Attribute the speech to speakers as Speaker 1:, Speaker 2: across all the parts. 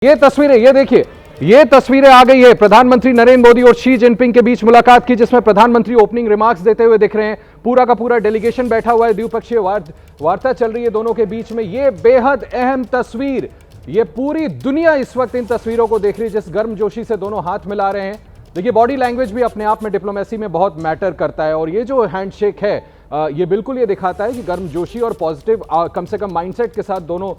Speaker 1: ये तस्वीरें, ये देखिए, ये तस्वीरें आ गई है प्रधानमंत्री नरेंद्र मोदी और शी जिनपिंग के बीच मुलाकात की, जिसमें प्रधानमंत्री ओपनिंग रिमार्क्स देते हुए दिख रहे हैं। पूरा का पूरा डेलीगेशन बैठा हुआ है, द्विपक्षीय वार्ता चल रही है दोनों के बीच में। ये बेहद अहम तस्वीर, ये पूरी दुनिया इस वक्त इन तस्वीरों को देख रही है, जिस गर्मजोशी से दोनों हाथ मिला रहे हैं। देखिए, बॉडी लैंग्वेज भी अपने आप में डिप्लोमेसी में बहुत मैटर करता है, और ये जो हैंडशेक है ये बिल्कुल ये दिखाता है कि गर्मजोशी और पॉजिटिव कम से कम माइंडसेट के साथ दोनों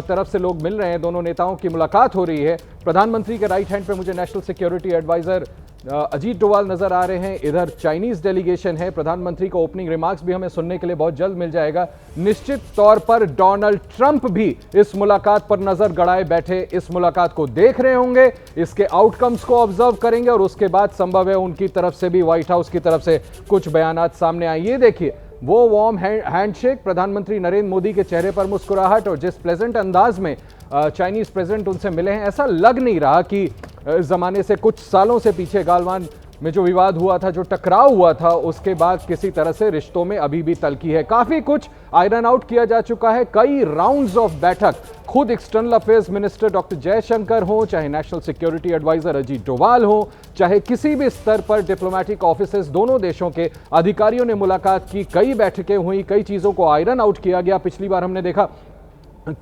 Speaker 1: तरफ से लोग मिल रहे हैं, दोनों नेताओं की मुलाकात हो रही है। प्रधानमंत्री के राइट हैंड पे मुझे national security adviser Ajit Doval नजर आ रहे हैं, इधर चाइनीज डेलीगेशन है। प्रधानमंत्री को ओपनिंग रिमार्क्स भी हमें सुनने के लिए बहुत जल्द मिल जाएगा। निश्चित तौर पर डोनाल्ड ट्रंप भी इस मुलाकात पर नजर गड़ाए बैठे इस मुलाकात को देख रहे होंगे, इसके आउटकम्स को ऑब्जर्व करेंगे, और उसके बाद संभव है उनकी तरफ से भी, व्हाइट हाउस की तरफ से कुछ बयानात सामने आए। ये देखिए, वो वार्म हैंडशेक, प्रधानमंत्री नरेंद्र मोदी के चेहरे पर मुस्कुराहट, और जिस प्लेजेंट अंदाज में चाइनीज प्रेसिडेंट उनसे मिले हैं, ऐसा लग नहीं रहा कि इस जमाने से कुछ सालों से पीछे गालवान में जो विवाद हुआ था, जो टकराव हुआ था, उसके बाद किसी तरह से रिश्तों में अभी भी तल्खी है। काफी कुछ आयरन आउट किया जा चुका है, कई राउंड्स ऑफ बैठक, खुद external affairs minister doctor Jaishankar हो, चाहे national security adviser Ajit Doval हो, चाहे किसी भी स्तर पर डिप्लोमेटिक ऑफिसर्स, दोनों देशों के अधिकारियों ने मुलाकात की, कई बैठकें हुई, कई चीजों को आयरन आउट किया गया। पिछली बार हमने देखा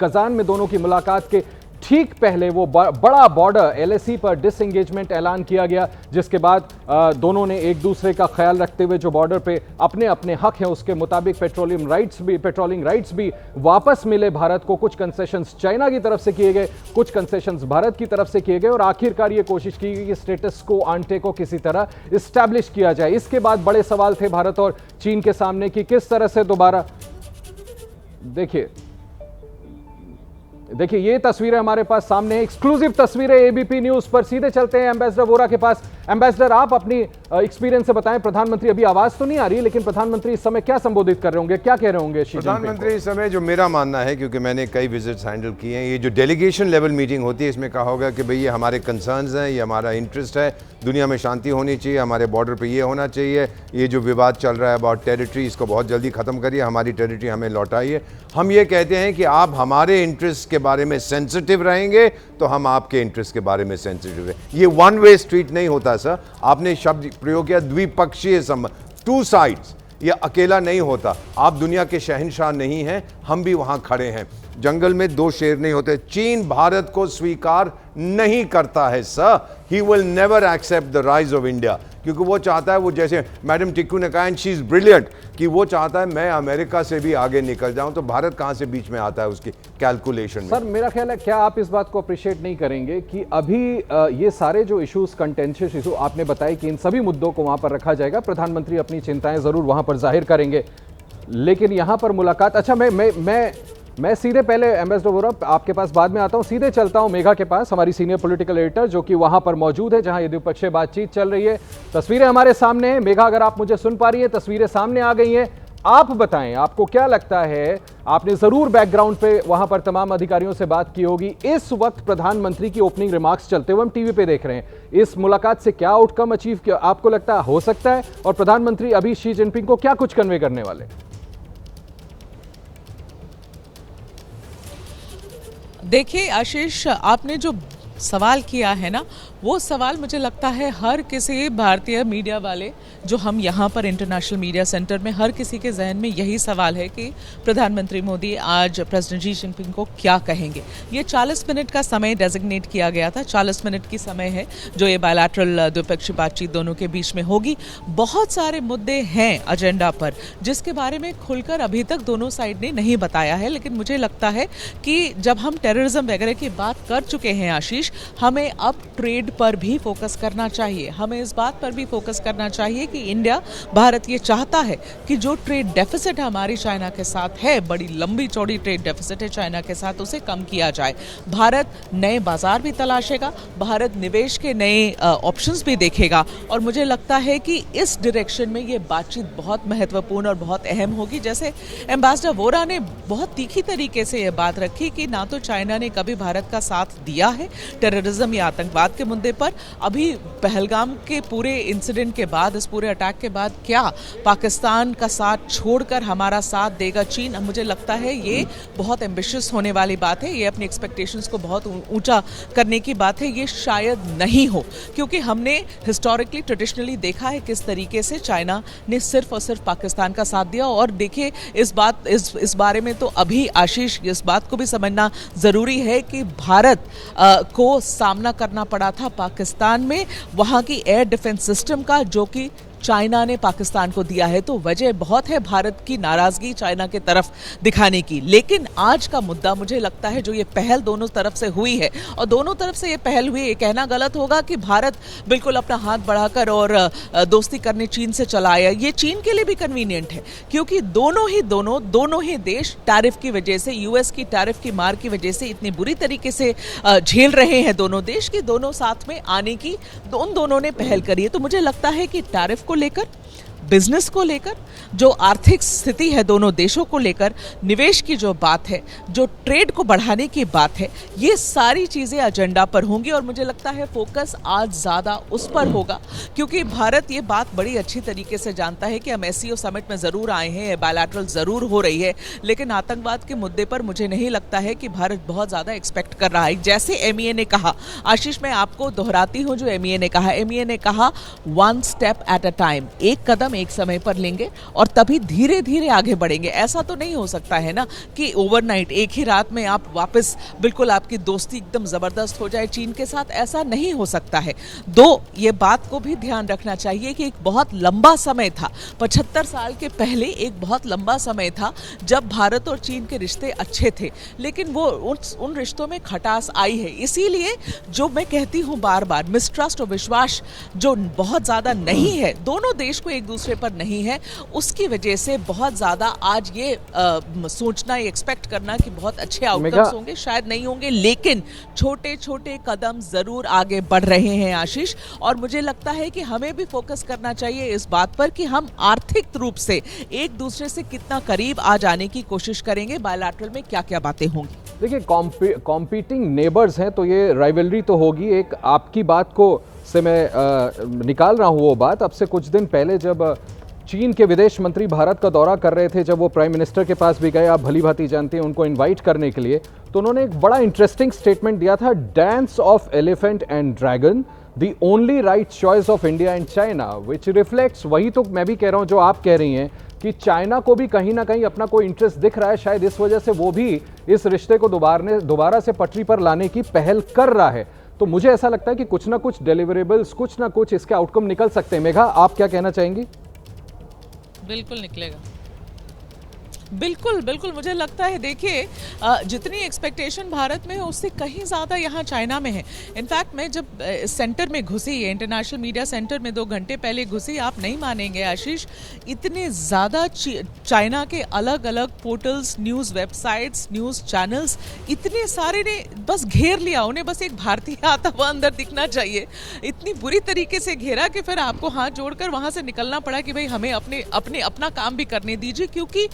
Speaker 1: कजान में दोनों की मुलाकात के ठीक पहले वो बड़ा बॉर्डर एलएसी पर डिसएंगेजमेंट ऐलान किया गया, जिसके बाद दोनों ने एक दूसरे का ख्याल रखते हुए जो बॉर्डर पे अपने अपने हक हैं उसके मुताबिक पेट्रोलिंग राइट्स भी वापस मिले भारत को। कुछ कंसेशंस चाइना की तरफ से किए गए, कुछ कंसेशंस भारत की तरफ से किए गए, और आखिरकार ये कोशिश की गई कि स्टेटस को आंटे को किसी तरह इस्टेब्लिश किया जाए। इसके बाद बड़े सवाल थे भारत और चीन के सामने कि किस तरह से दोबारा, देखिए ये तस्वीरें हमारे पास सामने है, एक्सक्लूसिव तस्वीरें एबीपी न्यूज पर। सीधे चलते हैं एम्बेसडर वोरा के पास। एम्बेसडर, आप अपनी एक्सपीरियंस से बताएं, प्रधानमंत्री, अभी आवाज तो नहीं आ रही, लेकिन प्रधानमंत्री इस समय क्या संबोधित कर रहे होंगे, क्या कह रहे होंगे?
Speaker 2: प्रधानमंत्री इस समय, जो मेरा मानना है, क्योंकि मैंने कई विजिट्स हैंडल किए हैं, ये जो डेलीगेशन लेवल मीटिंग होती है, इसमें कहा होगा कि भाई ये हमारे कंसर्न्स हैं, ये हमारा इंटरेस्ट है, दुनिया में शांति होनी चाहिए, हमारे बॉर्डर पे ये होना चाहिए, ये जो विवाद चल रहा है अबाउट टेरिटरी, इसको बहुत जल्दी खत्म करिए, हमारी टेरिटरी हमें लौटाइए। हम ये कहते हैं कि आप हमारे इंटरेस्ट के बारे में सेंसिटिव रहेंगे तो हम आपके इंटरेस्ट के बारे में सेंसिटिव है। ये वन वे स्ट्रीट नहीं होता सर। आपने शब्द प्रयोग किया द्विपक्षीय संबंध, टू साइड्स, ये अकेला नहीं होता। आप दुनिया के शहंशाह नहीं हैं, हम भी वहां खड़े हैं। जंगल में दो शेर नहीं होते। चीन भारत को स्वीकार नहीं करता है sir. He will never accept the rise of India, क्योंकि वो चाहता है, वो जैसे मैडम टिक्कू ने कहा, एंड शी इज ब्रिलियंट, कि वो चाहता है मैं अमेरिका से भी आगे निकल जाऊं, तो भारत कहां से बीच में आता है उसकी कैलकुलेशन में?
Speaker 1: सर, मेरा ख्याल है, क्या आप इस बात को अप्रिशिएट नहीं करेंगे कि अभी ये सारे जो इश्यूज, कंटेंशियस इशू आपने बताए कि इन सभी मुद्दों को वहां पर रखा जाएगा, प्रधानमंत्री अपनी चिंताएं जरूर वहां पर जाहिर करेंगे, लेकिन यहां पर मुलाकात, अच्छा मैं सीधे, पहले एम्बेसडर वोरा आपके पास बाद में आता हूं, सीधे चलता हूं मेघा के पास, हमारी सीनियर पॉलिटिकल एडिटर, जो कि वहां पर मौजूद है जहां ये द्विपक्षीय बातचीत चल रही है। तस्वीरें हमारे सामने हैं। मेघा, अगर आप मुझे सुन पा रही हैं, तस्वीरें सामने आ गई हैं। आप बताएं, आपको क्या लगता है? आपने जरूर बैकग्राउंड पे वहां पर तमाम अधिकारियों से बात की होगी। इस वक्त प्रधानमंत्री की ओपनिंग रिमार्क्स चलते हुए हम टीवी पे देख रहे हैं, इस मुलाकात से क्या आउटकम अचीव किया आपको लगता है हो सकता है, और प्रधानमंत्री अभी शी जिनपिंग को क्या कुछ कन्वे करने वाले?
Speaker 3: देखिए आशीष, आपने जो सवाल किया है ना, वो सवाल मुझे लगता है हर किसी भारतीय मीडिया वाले, जो हम यहाँ पर इंटरनेशनल मीडिया सेंटर में, हर किसी के जहन में यही सवाल है कि प्रधानमंत्री मोदी आज प्रेसिडेंट शी जिनपिंग को क्या कहेंगे। ये 40 मिनट का समय डेजिग्नेट किया गया था, 40 मिनट की समय है जो ये बायलैटरल द्विपक्षीय बातचीत दोनों के बीच में होगी। बहुत सारे मुद्दे हैं एजेंडा पर, जिसके बारे में खुलकर अभी तक दोनों साइड ने नहीं बताया है, लेकिन मुझे लगता है कि जब हम टेररिज्म वगैरह की बात कर चुके हैं आशीष, हमें अब ट्रेड पर भी फोकस करना चाहिए। हमें इस बात पर भी फोकस करना चाहिए कि इंडिया, भारत ये चाहता है कि जो ट्रेड डेफिसिट हमारी चाइना के साथ है, बड़ी लंबी चौड़ी ट्रेड डेफिसिट है चाइना के साथ, उसे कम किया जाए। भारत नए बाजार भी तलाशेगा, भारत निवेश के नए ऑप्शंस भी देखेगा, और मुझे लगता है कि इस डायरेक्शन में ये बातचीत बहुत महत्वपूर्ण और बहुत अहम होगी। जैसे एम्बेसडर वोरा ने बहुत तीखी तरीके से ये बात रखी कि ना तो चाइना ने कभी भारत का साथ दिया है, टेररिज्म या आतंकवाद के मुद्दे पर। अभी पहलगाम के पूरे इंसिडेंट के बाद, इस पूरे अटैक के बाद क्या पाकिस्तान का साथ छोड़कर हमारा साथ देगा चीन? मुझे लगता है ये बहुत एम्बिशियस होने वाली बात है, ये अपनी एक्सपेक्टेशंस को बहुत ऊंचा करने की बात है। ये शायद नहीं हो, क्योंकि हमने हिस्टोरिकली ट्रेडिशनली देखा है किस तरीके से चाइना ने सिर्फ और सिर्फ पाकिस्तान का साथ दिया। और देखिए इस बारे में तो अभी आशीष इस बात को भी समझना ज़रूरी है कि भारत को सामना करना पड़ा था पाकिस्तान में वहाँ की एयर डिफेंस सिस्टम का, जो कि चाइना ने पाकिस्तान को दिया है। तो वजह बहुत है भारत की नाराज़गी चाइना के तरफ दिखाने की। लेकिन आज का मुद्दा मुझे लगता है जो ये पहल दोनों तरफ से हुई है, और दोनों तरफ से ये पहल हुई, ये कहना गलत होगा कि भारत बिल्कुल अपना हाथ बढ़ाकर और दोस्ती करने चीन से चला आया। ये चीन के लिए भी कन्वीनियंट है, क्योंकि दोनों ही देश टैरिफ की वजह से, यूएस की टैरिफ की मार की वजह से इतनी बुरी तरीके से झेल रहे हैं दोनों देश की, दोनों साथ में आने की उन दोनों ने पहल करी है। तो मुझे लगता है कि टैरिफ को लेकर, बिजनेस को लेकर, जो आर्थिक स्थिति है दोनों देशों को लेकर, निवेश की जो बात है, जो ट्रेड को बढ़ाने की बात है, ये सारी चीज़ें एजेंडा पर होंगी। और मुझे लगता है फोकस आज ज़्यादा उस पर होगा, क्योंकि भारत ये बात बड़ी अच्छी तरीके से जानता है कि हम एससीओ समिट में ज़रूर आए हैं, बायलैटरल ज़रूर हो रही है, लेकिन आतंकवाद के मुद्दे पर मुझे नहीं लगता है कि भारत बहुत ज़्यादा एक्सपेक्ट कर रहा है। जैसे एमईए ने कहा, आशीष मैं आपको दोहराती हूँ जो एमईए ने कहा 1 स्टेप एट अ टाइम, एक कदम एक समय पर लेंगे और तभी धीरे धीरे आगे बढ़ेंगे। ऐसा तो नहीं हो सकता है ना कि ओवरनाइट एक ही रात में आप वापस बिल्कुल आपकी दोस्ती एकदम जबरदस्त हो जाए चीन के साथ, ऐसा नहीं हो सकता है। ये बात को भी ध्यान रखना चाहिए कि एक बहुत लंबा समय था, 75 साल के पहले एक बहुत लंबा समय था जब भारत और चीन के रिश्ते अच्छे थे, लेकिन वो उन रिश्तों में खटास आई है। इसीलिए जो मैं कहती हूँ बार बार, मिसट्रस्ट और विश्वास जो बहुत ज्यादा नहीं है, दोनों देश को एक दूसरे पर नहीं है, उसकी वजह से बहुत ज्यादा आज ये सोचना, ये एक्सपेक्ट करना कि बहुत अच्छे आउटकम्स होंगे, शायद नहीं होंगे, लेकिन छोटे छोटे कदम जरूर आगे बढ़ रहे हैं आशीष। और मुझे लगता है कि हमें भी फोकस करना चाहिए इस बात पर कि हम आर्थिक रूप से एक दूसरे से कितना करीब आ जाने की कोशिश करेंगे, बायलैटरल में क्या क्या बातें होंगी।
Speaker 1: देखिए, कॉम्पीटिंग नेबर्स हैं तो ये राइवलरी तो होगी। एक आपकी बात को से मैं निकाल रहा हूँ वो बात, अब से कुछ दिन पहले जब चीन के विदेश मंत्री भारत का दौरा कर रहे थे, जब वो प्राइम मिनिस्टर के पास भी गए, आप भली भांति जानते हैं उनको इनवाइट करने के लिए, तो उन्होंने एक बड़ा इंटरेस्टिंग स्टेटमेंट दिया था, dance of elephant and dragon, the only right choice of India and China, which reflects, वही तो मैं भी कह रहा हूँ जो आप कह रही हैं कि चाइना को भी कहीं ना कहीं अपना कोई इंटरेस्ट दिख रहा है, शायद इस वजह से वो भी इस रिश्ते को दोबारा से पटरी पर लाने की पहल कर रहा है। तो मुझे ऐसा लगता है कि कुछ ना कुछ डिलीवरेबल्स, कुछ ना कुछ इसके आउटकम निकल सकते हैं। मेघा, आप क्या कहना चाहेंगी?
Speaker 3: बिल्कुल निकलेगा, बिल्कुल बिल्कुल। मुझे लगता है देखिए, जितनी एक्सपेक्टेशन भारत में है उससे कहीं ज़्यादा यहाँ चाइना में है। इनफैक्ट मैं जब सेंटर में घुसी, इंटरनेशनल मीडिया सेंटर में 2 घंटे पहले घुसी, आप नहीं मानेंगे आशीष, इतने ज़्यादा चाइना के अलग अलग portals, news websites, news channels, इतने सारे ने बस घेर लिया। उन्हें बस एक भारतीय आता हुआ अंदर दिखना चाहिए, इतनी बुरी तरीके से घेरा कि फिर आपको हाथ जोड़कर वहाँ से निकलना पड़ा कि भाई हमें अपना काम भी करने दीजिए, क्योंकि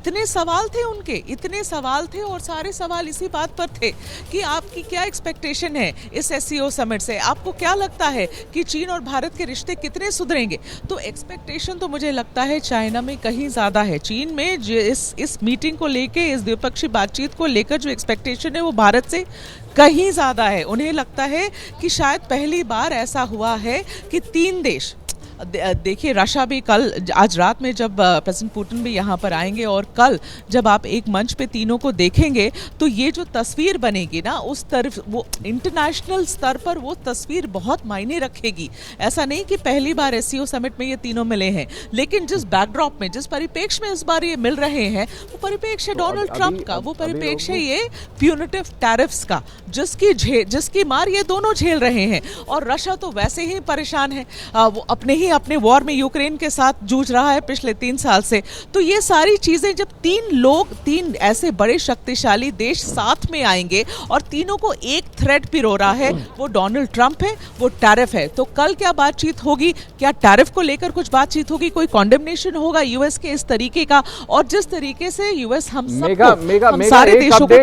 Speaker 3: इतने सवाल थे उनके, इतने सवाल थे और सारे सवाल इसी बात पर थे कि आपकी क्या एक्सपेक्टेशन है इस एससीओ समिट से, आपको क्या लगता है कि चीन और भारत के रिश्ते कितने सुधरेंगे। तो एक्सपेक्टेशन तो मुझे लगता है चाइना में कहीं ज़्यादा है। चीन में जो इस मीटिंग को लेके, इस द्विपक्षीय बातचीत को लेकर जो एक्सपेक्टेशन है वो भारत से कहीं ज़्यादा है। उन्हें लगता है कि शायद पहली बार ऐसा हुआ है कि 3 देश, देखिए रशिया भी कल, आज रात में जब प्रेसिडेंट पुतिन भी यहाँ पर आएंगे और कल जब आप एक मंच पे तीनों को देखेंगे तो ये जो तस्वीर बनेगी ना, उस तरफ वो इंटरनेशनल स्तर पर वो तस्वीर बहुत मायने रखेगी। ऐसा नहीं कि पहली बार एससीओ समिट में ये तीनों मिले हैं, लेकिन जिस बैकड्रॉप में, जिस परिप्रेक्ष्य में इस बार ये मिल रहे हैं, वो परिप्रेक्ष्य डोनाल्ड ट्रंप का, वो परिप्रेक्ष्य ये प्यूनिटिव टैरिफ्स का, जिसकी मार ये दोनों झेल रहे हैं। और रशिया तो वैसे ही परेशान है, वो अपने ही अपने वॉर में यूक्रेन के साथ जूझ रहा है पिछले 3 साल से। तो ये सारी चीजें जब तीन ऐसे बड़े शक्तिशाली देश साथ में आएंगे और तीनों को एक थ्रेड पिरो रहा है, वो डोनाल्ड ट्रंप है, वो टैरिफ है। तो कल क्या बातचीत होगी? क्या टैरिफ को लेकर कुछ बातचीत होगी? कोई कॉन्डेमनेशन होगा यूएस के इस तरीके का? और जिस तरीके से यूएस हम सारे देशों को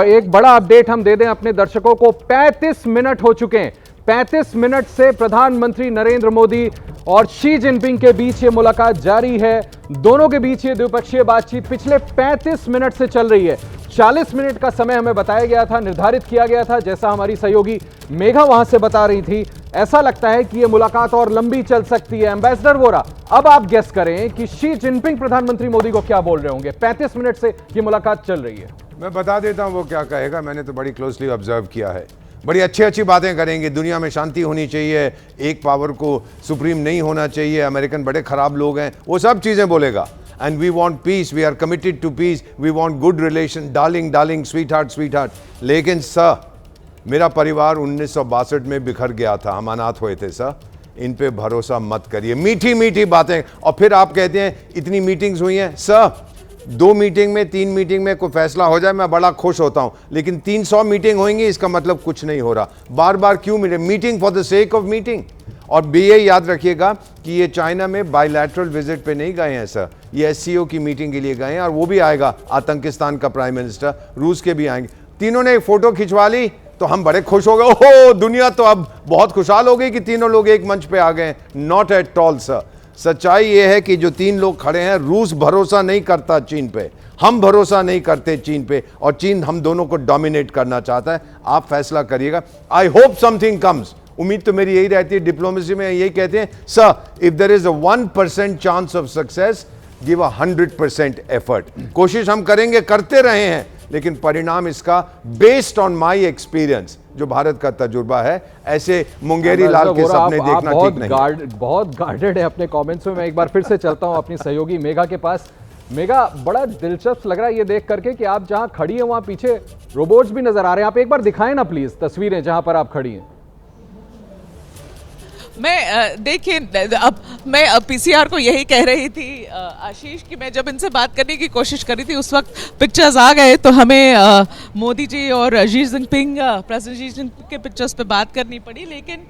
Speaker 1: एक बड़ा अपडेट हम दे दें अपने दर्शकों को। 35 मिनट हो चुके हैं। 35 मिनट से प्रधानमंत्री नरेंद्र मोदी और शी जिनपिंग के बीच ये मुलाकात जारी है। दोनों के बीच ये द्विपक्षीय बातचीत पिछले 35 मिनट से चल रही है। 40 मिनट का समय हमें बताया गया था, निर्धारित किया गया था, जैसा हमारी सहयोगी मेघा वहां से बता रही थी। ऐसा लगता है कि यह मुलाकात और लंबी चल सकती है। एम्बेसडर वोरा, अब आप गेस करें कि शी जिनपिंग प्रधानमंत्री मोदी को क्या बोल रहे होंगे। 35 मिनट से यह मुलाकात चल रही है।
Speaker 2: मैं बता देता हूं वो क्या कहेगा। मैंने तो बड़ी क्लोजली ऑब्जर्व किया है। बड़ी अच्छी बातें करेंगे। दुनिया में शांति होनी चाहिए, एक पावर को सुप्रीम नहीं होना चाहिए, अमेरिकन बड़े खराब लोग हैं, वो सब चीजें बोलेगा। And we want peace, we are committed to peace, we want good relation, darling, sweetheart. लेकिन सर, मेरा परिवार 1962 में बिखर गया था, हम अनाथ हुए थे सर। इन पे भरोसा मत करिए। मीठी बातें, और फिर आप कहते हैं इतनी मीटिंग्स हुई हैं। सर, 2 मीटिंग में 3 मीटिंग में कोई फैसला हो जाए मैं बड़ा खुश होता हूं, लेकिन 300 मीटिंग होंगी इसका मतलब कुछ नहीं हो रहा। बार क्यों meeting for the sake of meeting. और ये याद रखिएगा कि ये चाइना में बायलैटरल विजिट पे नहीं गए हैं सर, ये एससीओ की मीटिंग के लिए गए हैं। और वो भी आएगा आतंकिस्तान का प्राइम मिनिस्टर, रूस के भी आएंगे। तीनों ने एक फोटो खिंचवा ली तो हम बड़े खुश हो गए। ओहो, दुनिया तो अब बहुत खुशहाल हो गई कि तीनों लोग एक मंच पे आ गए। Not at all sir. सच्चाई यह है कि जो 3 लोग खड़े हैं, रूस भरोसा नहीं करता चीन पे, हम भरोसा नहीं करते चीन पे, और चीन हम दोनों को डोमिनेट करना चाहता है। आप फैसला करिएगा। I hope something comes. उम्मीद तो मेरी यही रहती है। डिप्लोमेसी में यही कहते हैं sir, if there is a 1% chance of success, give a 100% effort. कोशिश हम करेंगे, करते रहे हैं, लेकिन परिणाम इसका बेस्ड ऑन माई एक्सपीरियंस, जो भारत का तजुर्बा है, ऐसे मुंगेरी लाल के सपने देखना ठीक नहीं।
Speaker 1: बहुत गार्डेड है अपने कमेंट्स में। मैं एक बार फिर से चलता हूं अपनी सहयोगी मेघा के पास। मेघा, बड़ा दिलचस्प लग रहा है ये देख करके कि आप जहां खड़ी हैं वहां पीछे रोबोट्स भी नजर आ रहे हैं। आप एक बार दिखाएं ना प्लीज तस्वीरें जहां पर आप खड़ी हैं।
Speaker 3: मैं देखिए, अब मैं पीसीआर को यही कह रही थी आशीष कि मैं जब इनसे बात करने की कोशिश कर रही थी उस वक्त पिक्चर्स आ गए, तो हमें मोदी जी और Xi Jinping, president Xi Jinping के पिक्चर्स पे बात करनी पड़ी। लेकिन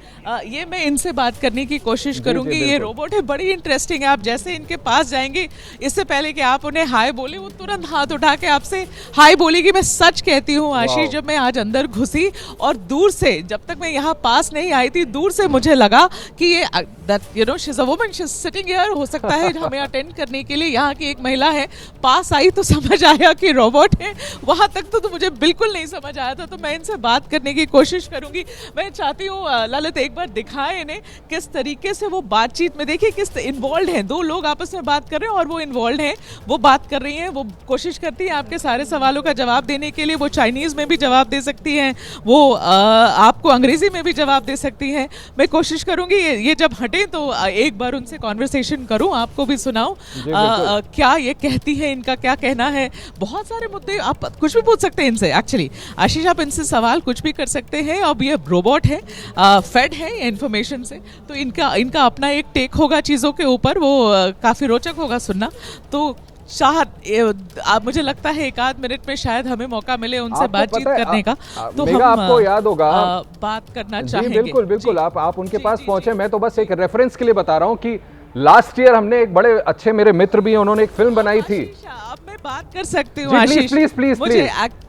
Speaker 3: ये मैं इनसे बात करने की कोशिश करूंगी। ये रोबोट है, बड़ी इंटरेस्टिंग है। आप जैसे इनके पास जाएंगे, इससे पहले कि आप उन्हें हाय बोले, वो तुरंत हाथ उठा के आपसे हाय बोलेगी। मैं सच कहती हूँ आशीष, जब मैं आज अंदर घुसी और दूर से, जब तक मैं यहाँ पास नहीं आई थी, दूर से मुझे लगा कि ये she is a woman, she is sitting here, हो सकता है हमें अटेंड करने के लिए यहाँ की एक महिला है। पास आई तो समझ आया कि रोबोट है। वहां तक तो मुझे बिल्कुल नहीं समझ आया था। तो मैं इनसे बात करने की कोशिश करूंगी। मैं चाहती हूँ ललित एक बार दिखाएं इन्हें किस तरीके से वो बातचीत में, देखिए किस इन्वॉल्व हैं। 2 लोग आपस में बात कर रहे हैं और वो इन्वॉल्व हैं, वो बात कर रही हैं, वो कोशिश करती हैं आपके सारे सवालों का जवाब देने के लिए। वो चाइनीज में भी जवाब दे सकती हैं, वो आपको अंग्रेजी में भी जवाब दे सकती हैं। मैं कोशिश करूंगी ये जब हटे तो एक बार उनसे कॉन्वर्सेशन करूं, आपको भी सुनाऊं क्या ये कहती है, इनका क्या कहना है। बहुत सारे मुद्दे, आप कुछ भी पूछ सकते हैं इनसे। एक्चुअली आशीष, आप इनसे सवाल कुछ भी कर सकते हैं। अब ये रोबोट है, फेड है इन्फॉर्मेशन से, तो इनका अपना एक टेक होगा चीज़ों के ऊपर, वो काफ़ी रोचक होगा सुनना। तो आप, मुझे लगता है 1 मिनट में शायद हमें मौका मिले उनसे बातचीत करने का, तो हम
Speaker 1: आपको याद होगा
Speaker 3: बात करना चाहेंगे।
Speaker 1: बिल्कुल आप उनके पास पहुंचे। मैं तो बस एक रेफरेंस के लिए बता रहा हूं कि लास्ट ईयर हमने एक बड़े अच्छे, मेरे मित्र भी हैं, उन्होंने एक फिल्म बनाई थी।
Speaker 3: अब मैं बात कर सकती हूँ आशीष,
Speaker 1: प्लीज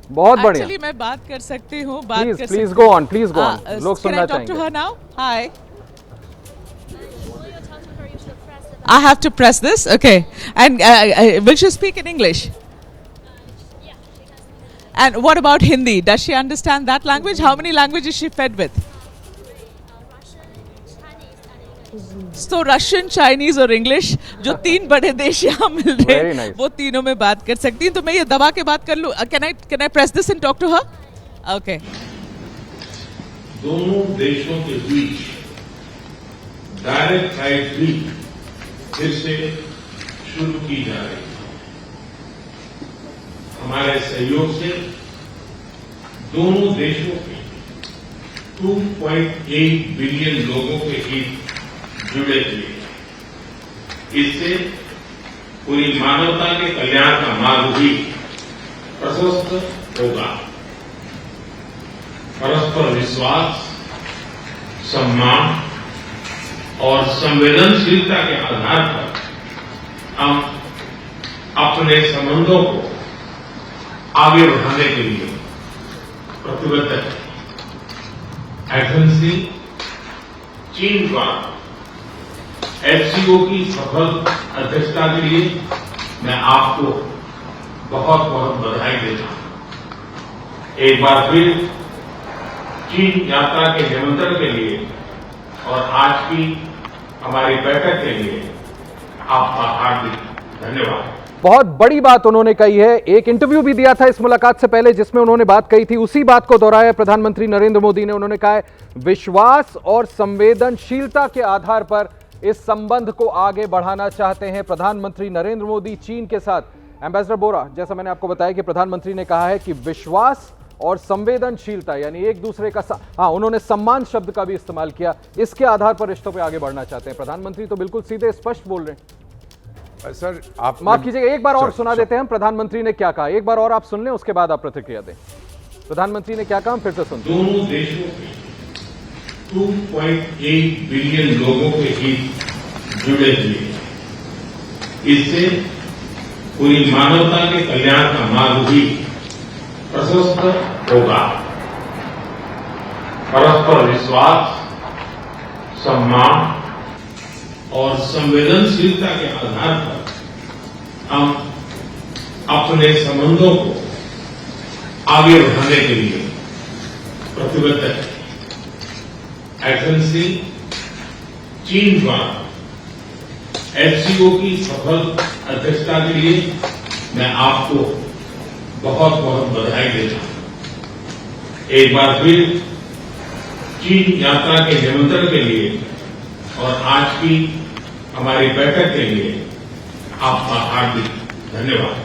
Speaker 1: बहुत बढ़िया।
Speaker 3: एक्चुअली मैं बात कर सकती हूँ,
Speaker 1: प्लीज गो ऑन, लोग सुनना चाहेंगे।
Speaker 3: हाय, I have to press this, okay. And will she speak in English?
Speaker 4: Yeah.
Speaker 3: And what about Hindi? Does she understand that language? How many languages is she fed with?
Speaker 4: Russian, Chinese, and English.
Speaker 3: So Russian, Chinese और English, जो 3 बड़े देश यहाँ मिल रहे हैं,
Speaker 1: nice.
Speaker 3: वो तीनों में बात कर सकती हैं। तो मैं ये दबा के बात कर लूँ। Can I press this and talk to her? Okay.
Speaker 5: दोनों देशों के बीच डायरेक्ट फ्लाइट भी फिर से शुरू की जा रही है। हमारे सहयोग से दोनों देशों के 2.8 बिलियन लोगों के बीच जुड़े हुए। इससे पूरी मानवता के कल्याण का मार्ग भी प्रशस्त होगा। परस्पर विश्वास, सम्मान और संवेदनशीलता के आधार पर हम अपने संबंधों को आगे बढ़ाने के लिए प्रतिबद्ध है। एथेंस चीन द्वारा एफसीओ की सफल अध्यक्षता के लिए मैं आपको बहुत बहुत बधाई देता हूं। एक बार फिर चीन यात्रा के निमंत्रण के लिए और आज की हमारी बैठक के लिए आपका हार्दिक धन्यवाद।
Speaker 1: बहुत बड़ी बात उन्होंने कही है। एक इंटरव्यू भी दिया था इस मुलाकात से पहले जिसमें उन्होंने बात कही थी, उसी बात को दोहराया प्रधानमंत्री नरेंद्र मोदी ने। उन्होंने कहा है विश्वास और संवेदनशीलता के आधार पर इस संबंध को आगे बढ़ाना चाहते हैं प्रधानमंत्री नरेंद्र मोदी चीन के साथ। एम्बेसडर बोरा, जैसा मैंने आपको बताया कि प्रधानमंत्री ने कहा है कि विश्वास और संवेदनशीलता यानी एक दूसरे का उन्होंने सम्मान शब्द का भी इस्तेमाल किया, इसके आधार पर रिश्तों पे आगे बढ़ना चाहते हैं। प्रधानमंत्री तो बिल्कुल सीधे स्पष्ट बोल रहे हैं।
Speaker 2: सर आप
Speaker 1: माफ कीजिएगा, एक बार और सुना देते हैं हम प्रधानमंत्री ने क्या कहा। एक बार और आप सुन लें, उसके बाद आप प्रतिक्रिया दें। प्रधानमंत्री ने क्या कहा, फिर से सुनते हैं।
Speaker 5: दोनों देशों के 2.8 बिलियन लोगों के हित जुड़े हुए हैं। इससे पूरी मानवता के कल्याण का मार्ग भी प्रशस्त होगा। परस्पर विश्वास, सम्मान और संवेदनशीलता के आधार पर हम अपने संबंधों को आगे बढ़ाने के लिए प्रतिबद्ध है। एथेंस चीन द्वारा एफसीओ की सफल अध्यक्षता के लिए मैं आपको बहुत बहुत बधाई देता हूं। एक बार फिर चीन यात्रा के निमंत्रण के लिए और आज की हमारी बैठक के लिए आपका हार्दिक धन्यवाद।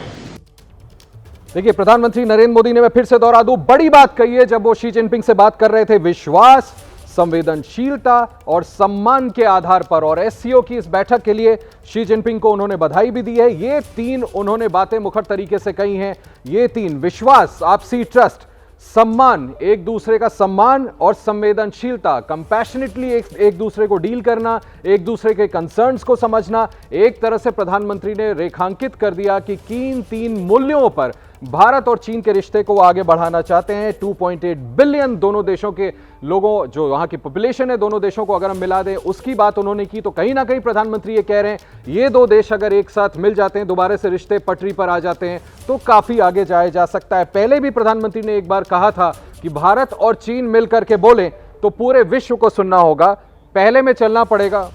Speaker 1: देखिए, प्रधानमंत्री नरेंद्र मोदी ने, मैं फिर से दोहरा दूं, बड़ी बात कही है जब वो शी जिनपिंग से बात कर रहे थे विश्वास, संवेदनशीलता और सम्मान के आधार पर। और एससीओ की इस बैठक के लिए शी जिनपिंग को उन्होंने बधाई भी दी है। ये तीन उन्होंने बातें मुखर तरीके से कही हैं। ये तीन, विश्वास, आपसी ट्रस्ट, सम्मान, एक दूसरे का सम्मान और संवेदनशीलता, कंपैशनेटली एक दूसरे को डील करना, एक दूसरे के कंसर्न्स को समझना। एक तरह से प्रधानमंत्री ने रेखांकित कर दिया कि किन तीन मूल्यों पर भारत और चीन के रिश्ते को आगे बढ़ाना चाहते हैं। 2.8 बिलियन दोनों देशों के लोगों, जो वहां की पॉपुलेशन है दोनों देशों को अगर हम मिला दें, उसकी बात उन्होंने की। तो कहीं ना कहीं प्रधानमंत्री ये कह रहे हैं ये दो देश अगर एक साथ मिल जाते हैं, दोबारा से रिश्ते पटरी पर आ जाते हैं, तो काफी आगे जाया जा सकता है। पहले भी प्रधानमंत्री ने एक बार कहा था कि भारत और चीन मिलकर के बोले तो पूरे विश्व को सुनना होगा। पहले में चलना पड़ेगा।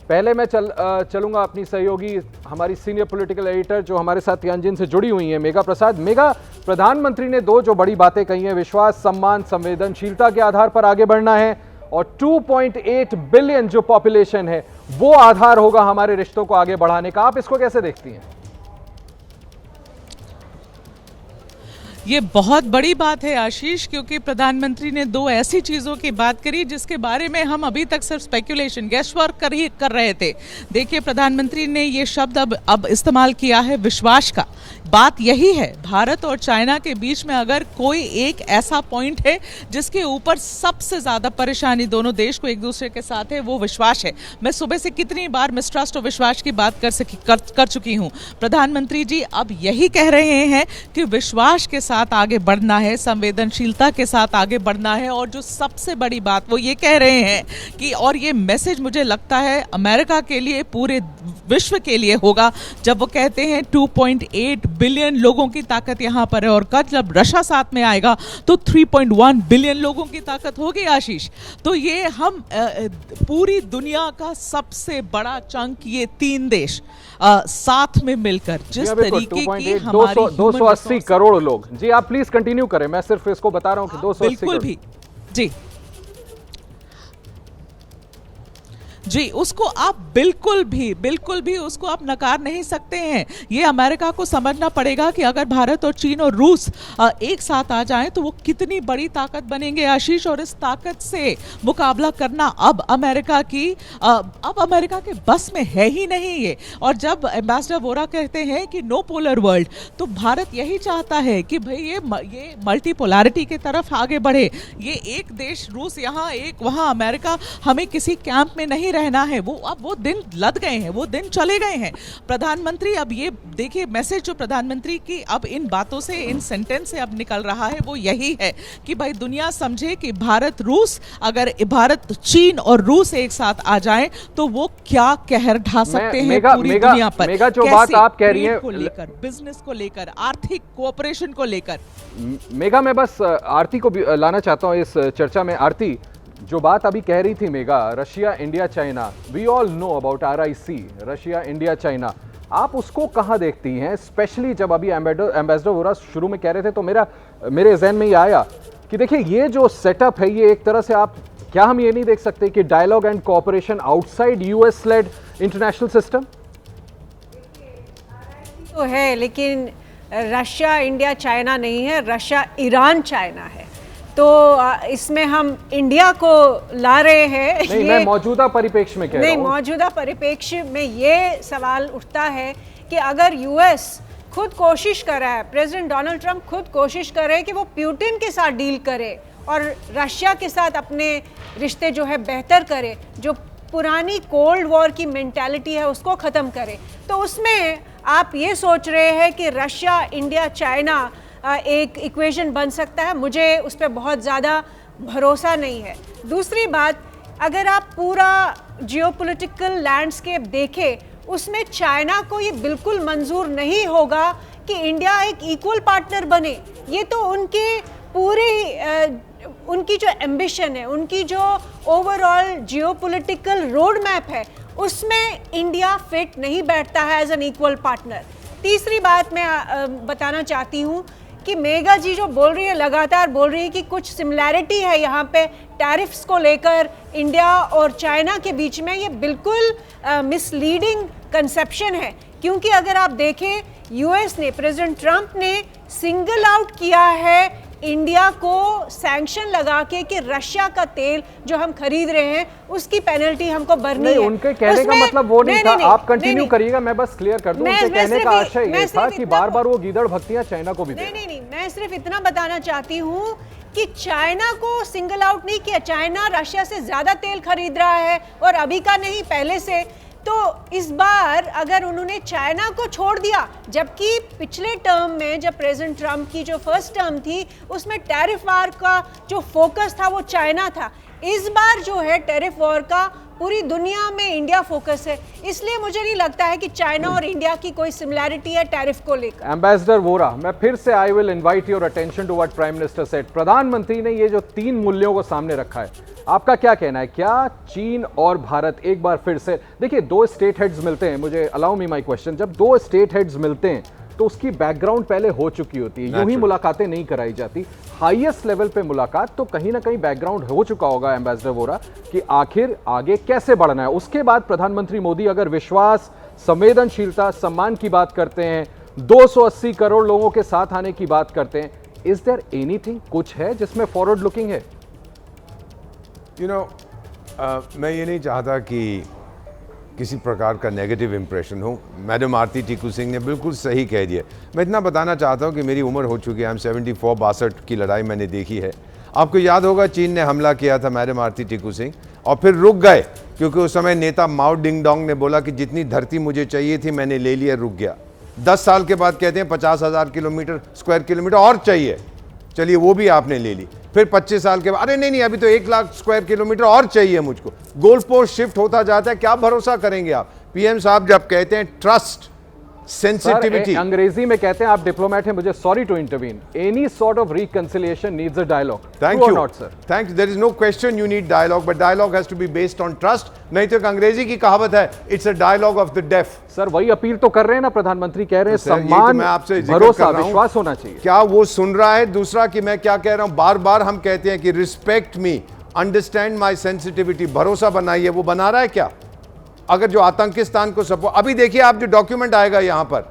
Speaker 1: पहले मैं चलूंगा अपनी सहयोगी, हमारी सीनियर पॉलिटिकल एडिटर जो हमारे साथ तियानजिन से जुड़ी हुई हैं, मेघा प्रसाद। मेघा, प्रधानमंत्री ने दो जो बड़ी बातें कही हैं, विश्वास, सम्मान, संवेदनशीलता के आधार पर आगे बढ़ना है, और 2.8 बिलियन जो पॉपुलेशन है वो आधार होगा हमारे रिश्तों को आगे बढ़ाने का। आप इसको कैसे देखती हैं?
Speaker 3: ये बहुत बड़ी बात है आशीष, क्योंकि प्रधानमंत्री ने दो ऐसी चीज़ों की बात करी जिसके बारे में हम अभी तक सिर्फ स्पेकुलेशन, गैसवर्क कर रहे थे। देखिए, प्रधानमंत्री ने ये शब्द अब इस्तेमाल किया है, विश्वास का। बात यही है, भारत और चाइना के बीच में अगर कोई एक ऐसा पॉइंट है जिसके ऊपर सबसे ज़्यादा परेशानी दोनों देश को एक दूसरे के साथ है, वो विश्वास है। मैं सुबह से कितनी बार मिसट्रस्ट और विश्वास की बात कर चुकी हूँ। प्रधानमंत्री जी अब यही कह रहे हैं कि विश्वास के साथ आगे बढ़ना है, संवेदनशीलता के साथ आगे बढ़ना है। और जो सबसे बड़ी बात वो ये कह रहे हैं कि, और ये मैसेज मुझे लगता है अमेरिका के लिए, पूरे विश्व के लिए होगा, जब वो कहते हैं 2.8 बिलियन लोगों की ताकत यहाँ पर है, और कल जब रशिया साथ में आएगा तो 3.1 बिलियन लोगों की ताकत होगी आशीष। तो ये हम पूरी दुनिया का सबसे बड़ा चंक, ये तीन देश साथ में मिलकर जिस तरीके की हमारी
Speaker 1: 280 करोड़ लोग। जी आप प्लीज कंटिन्यू करें, मैं सिर्फ इसको बता रहा हूं कि 280
Speaker 3: बिल्कुल भी जी जी, उसको आप बिल्कुल भी उसको आप नकार नहीं सकते हैं। ये अमेरिका को समझना पड़ेगा कि अगर भारत और चीन और रूस एक साथ आ जाएं तो वो कितनी बड़ी ताकत बनेंगे आशीष, और इस ताकत से मुकाबला करना अब अमेरिका के बस में है ही नहीं ये। और जब एम्बेसडर वोरा कहते हैं कि नो पोलर वर्ल्ड, तो भारत यही चाहता है कि भाई ये मल्टीपोलैरिटी की तरफ आगे बढ़े। ये एक देश रूस यहाँ, एक वहाँ अमेरिका, हमें किसी कैंप में नहीं रहना है। अब वो दिन लद गए हैं, वो दिन चले गए हैं। प्रधानमंत्री अब ये देखिए मैसेज जो प्रधानमंत्री की अब इन बातों से, इन सेंटेंस से अब निकल रहा है वो यही है कि भाई दुनिया समझे कि अगर भारत, चीन और रूस एक साथ आ जाएं तो वो क्या कहर ढा सकते हैं पूरी दुनिया पर।
Speaker 1: मेगा जो बात आप कह रही हैं
Speaker 3: को लेकर, बिजनेस को लेकर, आर्थिक कोऑपरेशन को लेकर।
Speaker 1: मेगा, मैं बस आरती को भी लाना चाहता हूं इस चर्चा में। आरती, जो बात अभी कह रही थी mega, Russia India China, we all know about RIC, Russia India China, आप उसको कहां देखती हैं? स्पेशली जब अभी एम्बेसडर वोरा शुरू में कह रहे थे तो मेरे जहन में ये आया कि देखिए ये जो सेटअप है, ये एक तरह से क्या हम ये नहीं देख सकते कि dialogue and cooperation outside US led international system
Speaker 6: तो है, लेकिन रशिया इंडिया चाइना नहीं है, रशिया ईरान चाइना है। तो इसमें हम इंडिया को ला रहे हैं।
Speaker 1: नहीं, मैं मौजूदा परिप्रेक्ष्य में कह रहा हूं।
Speaker 6: नहीं, मौजूदा परिप्रेक्ष्य में ये सवाल उठता है कि अगर US खुद कोशिश कर रहा है, प्रेसिडेंट डोनाल्ड ट्रंप खुद कोशिश कर रहे हैं कि वो पुतिन के साथ डील करे और रशिया के साथ अपने रिश्ते जो है बेहतर करे, जो पुरानी कोल्ड वॉर की मेंटालिटी है उसको ख़त्म करे, तो उसमें आप ये सोच रहे हैं कि रशिया इंडिया चाइना एक इक्वेशन बन सकता है। मुझे उस पर बहुत ज़्यादा भरोसा नहीं है। दूसरी बात, अगर आप पूरा जियोपॉलिटिकल लैंडस्केप देखें, उसमें चाइना को ये बिल्कुल मंजूर नहीं होगा कि इंडिया एक इक्वल पार्टनर बने। ये तो उनकी जो एम्बिशन है, उनकी जो ओवरऑल जियोपॉलिटिकल रोड मैप है, उसमें इंडिया फिट नहीं बैठता है एज एन इक्वल पार्टनर। तीसरी बात मैं बताना चाहती हूँ कि मेगा जी जो बोल रही है, लगातार बोल रही है कि कुछ सिमिलैरिटी है यहाँ पे टैरिफ्स को लेकर इंडिया और चाइना के बीच में, ये बिल्कुल मिसलीडिंग कंसेप्शन है। क्योंकि अगर आप देखें, US ने, प्रेसिडेंट ट्रंप ने सिंगल आउट किया है इंडिया को सैंक्शन लगा के कि रशिया का तेल जो हम खरीद रहे हैं उसकी पेनल्टी हमको भरनी है।
Speaker 1: उनके कहने का मतलब वो नहीं था। आप कंटिन्यू करिएगा, मैं बस क्लियर कर दूं। उनके कहने का आशय ये था कि बार-बार वो गीदड़ भक्तियां चाइना को भी दे।
Speaker 6: नहीं, मैं सिर्फ इतना बताना चाहती हूँ कि चाइना को सिंगल आउट नहीं किया। चाइना रशिया से ज्यादा तेल खरीद रहा है और अभी का नहीं, पहले से। तो इस बार अगर उन्होंने चाइना को छोड़ दिया, जबकि पिछले टर्म में जब प्रेसिडेंट ट्रंप की जो फर्स्ट टर्म थी उसमें टैरिफ वार का जो फोकस था वो चाइना था, इस बार जो है टैरिफ वॉर का पूरी दुनिया में इंडिया फोकस है। इसलिए मुझे नहीं लगता है कि चाइना और इंडिया की कोई सिमिलैरिटी है टैरिफ को लेकर।
Speaker 1: एम्बेसडर वोरा, मैं फिर से I will invite your attention to what prime minister said. प्रधानमंत्री ने ये जो 3 मूल्यों को सामने रखा है, आपका क्या कहना है? क्या चीन और भारत एक बार फिर से, देखिए 2 स्टेट हेड्स मिलते हैं, मुझे अलाउ मी माय क्वेश्चन, जब 2 स्टेट हेड्स मिलते हैं तो उसकी बैकग्राउंड पहले हो चुकी होती है, यूं ही मुलाकातें नहीं कराई जाती। हाईएस्ट लेवल पे मुलाकात तो कहीं ना कहीं बैकग्राउंड हो चुका होगा एम्बेसडर वोरा कि आखिर आगे कैसे बढ़ना है। उसके बाद प्रधानमंत्री मोदी अगर विश्वास, संवेदनशीलता, सम्मान की बात करते हैं, 280 करोड़ लोगों के साथ आने की बात करते हैं, इज देयर एनीथिंग, कुछ है जिसमें फॉरवर्ड लुकिंग है?
Speaker 2: मैं ये नहीं चाहता कि किसी प्रकार का नेगेटिव इंप्रेशन हो। मैडम आरती टीकू सिंह ने बिल्कुल सही कह दिया। मैं इतना बताना चाहता हूँ कि मेरी उम्र हो चुकी है, I'm 74-62 की लड़ाई मैंने देखी है। आपको याद होगा चीन ने हमला किया था मैडम आरती टीकू सिंह और फिर रुक गए, क्योंकि उस समय नेता माओ डिंग डोंग ने बोला कि जितनी धरती मुझे चाहिए थी मैंने ले लिया, रुक गया। 10 साल के बाद कहते हैं 50,000 स्क्वायर किलोमीटर और चाहिए, चलिए वो भी आपने ले ली। फिर 25 साल के बाद अरे नहीं अभी तो 1 लाख स्क्वायर किलोमीटर और चाहिए मुझको। गोल पोस्ट शिफ्ट होता जाता है, क्या भरोसा करेंगे आप? पीएम साहब जब कहते हैं ट्रस्ट, सेंसिटिविटी,
Speaker 1: अंग्रेजी में कहते हैं, आप डिप्लोमेट हैं, मुझे sorry to intervene, any sort of reconciliation needs a dialogue.
Speaker 2: Thank you not sir, thank you. There is no question you need dialogue, but dialogue has to be based on trust. नहीं तो एक अंग्रेजी की कहावत है, it's a dialogue of the deaf.
Speaker 1: Sir वही appeal तो कर रहे हैं ना प्रधानमंत्री, कह रहे हैं सम्मान, भरोसा, विश्वास होना चाहिए।
Speaker 2: क्या वो सुन रहा है? दूसरा कि मैं क्या कह रहा हूं, बार बार हम कहते हैं कि respect me, understand my sensitivity, भरोसा बनाइए, वो बना रहा है क्या? अगर जो आतंकिस्तान को सपोर्ट, अभी देखिए आप जो डॉक्यूमेंट आएगा यहां पर,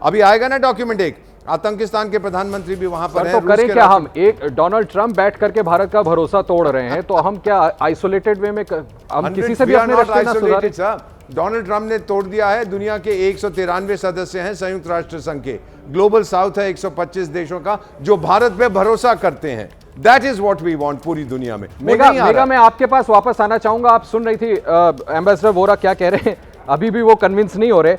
Speaker 2: अभी आएगा ना डॉक्यूमेंट, एक आतंकिस्तान के प्रधानमंत्री भी वहां पर
Speaker 1: सर,
Speaker 2: हैं।
Speaker 1: तो करें क्या हम? एक डोनाल्ड ट्रंप बैठ करके भारत का भरोसा तोड़ रहे हैं, तो हम क्या आइसोलेटेड वे में हम किसी से भी अपने रिश्ते ना सुधारें?
Speaker 2: डोनाल्ड ट्रंप ने तोड़ दिया है। दुनिया के 193 सदस्य हैं संयुक्त राष्ट्र संघ के, ग्लोबल साउथ है 125 देशों का जो भारत पे भरोसा करते हैं। That is what we want पूरी दुनिया में।
Speaker 1: मेगा मैं आपके पास वापस आना चाहूंगा। आप सुन रही थी एम्बेसडर वोरा क्या कह रहे हैं, अभी भी वो कन्विंस नहीं हो रहे।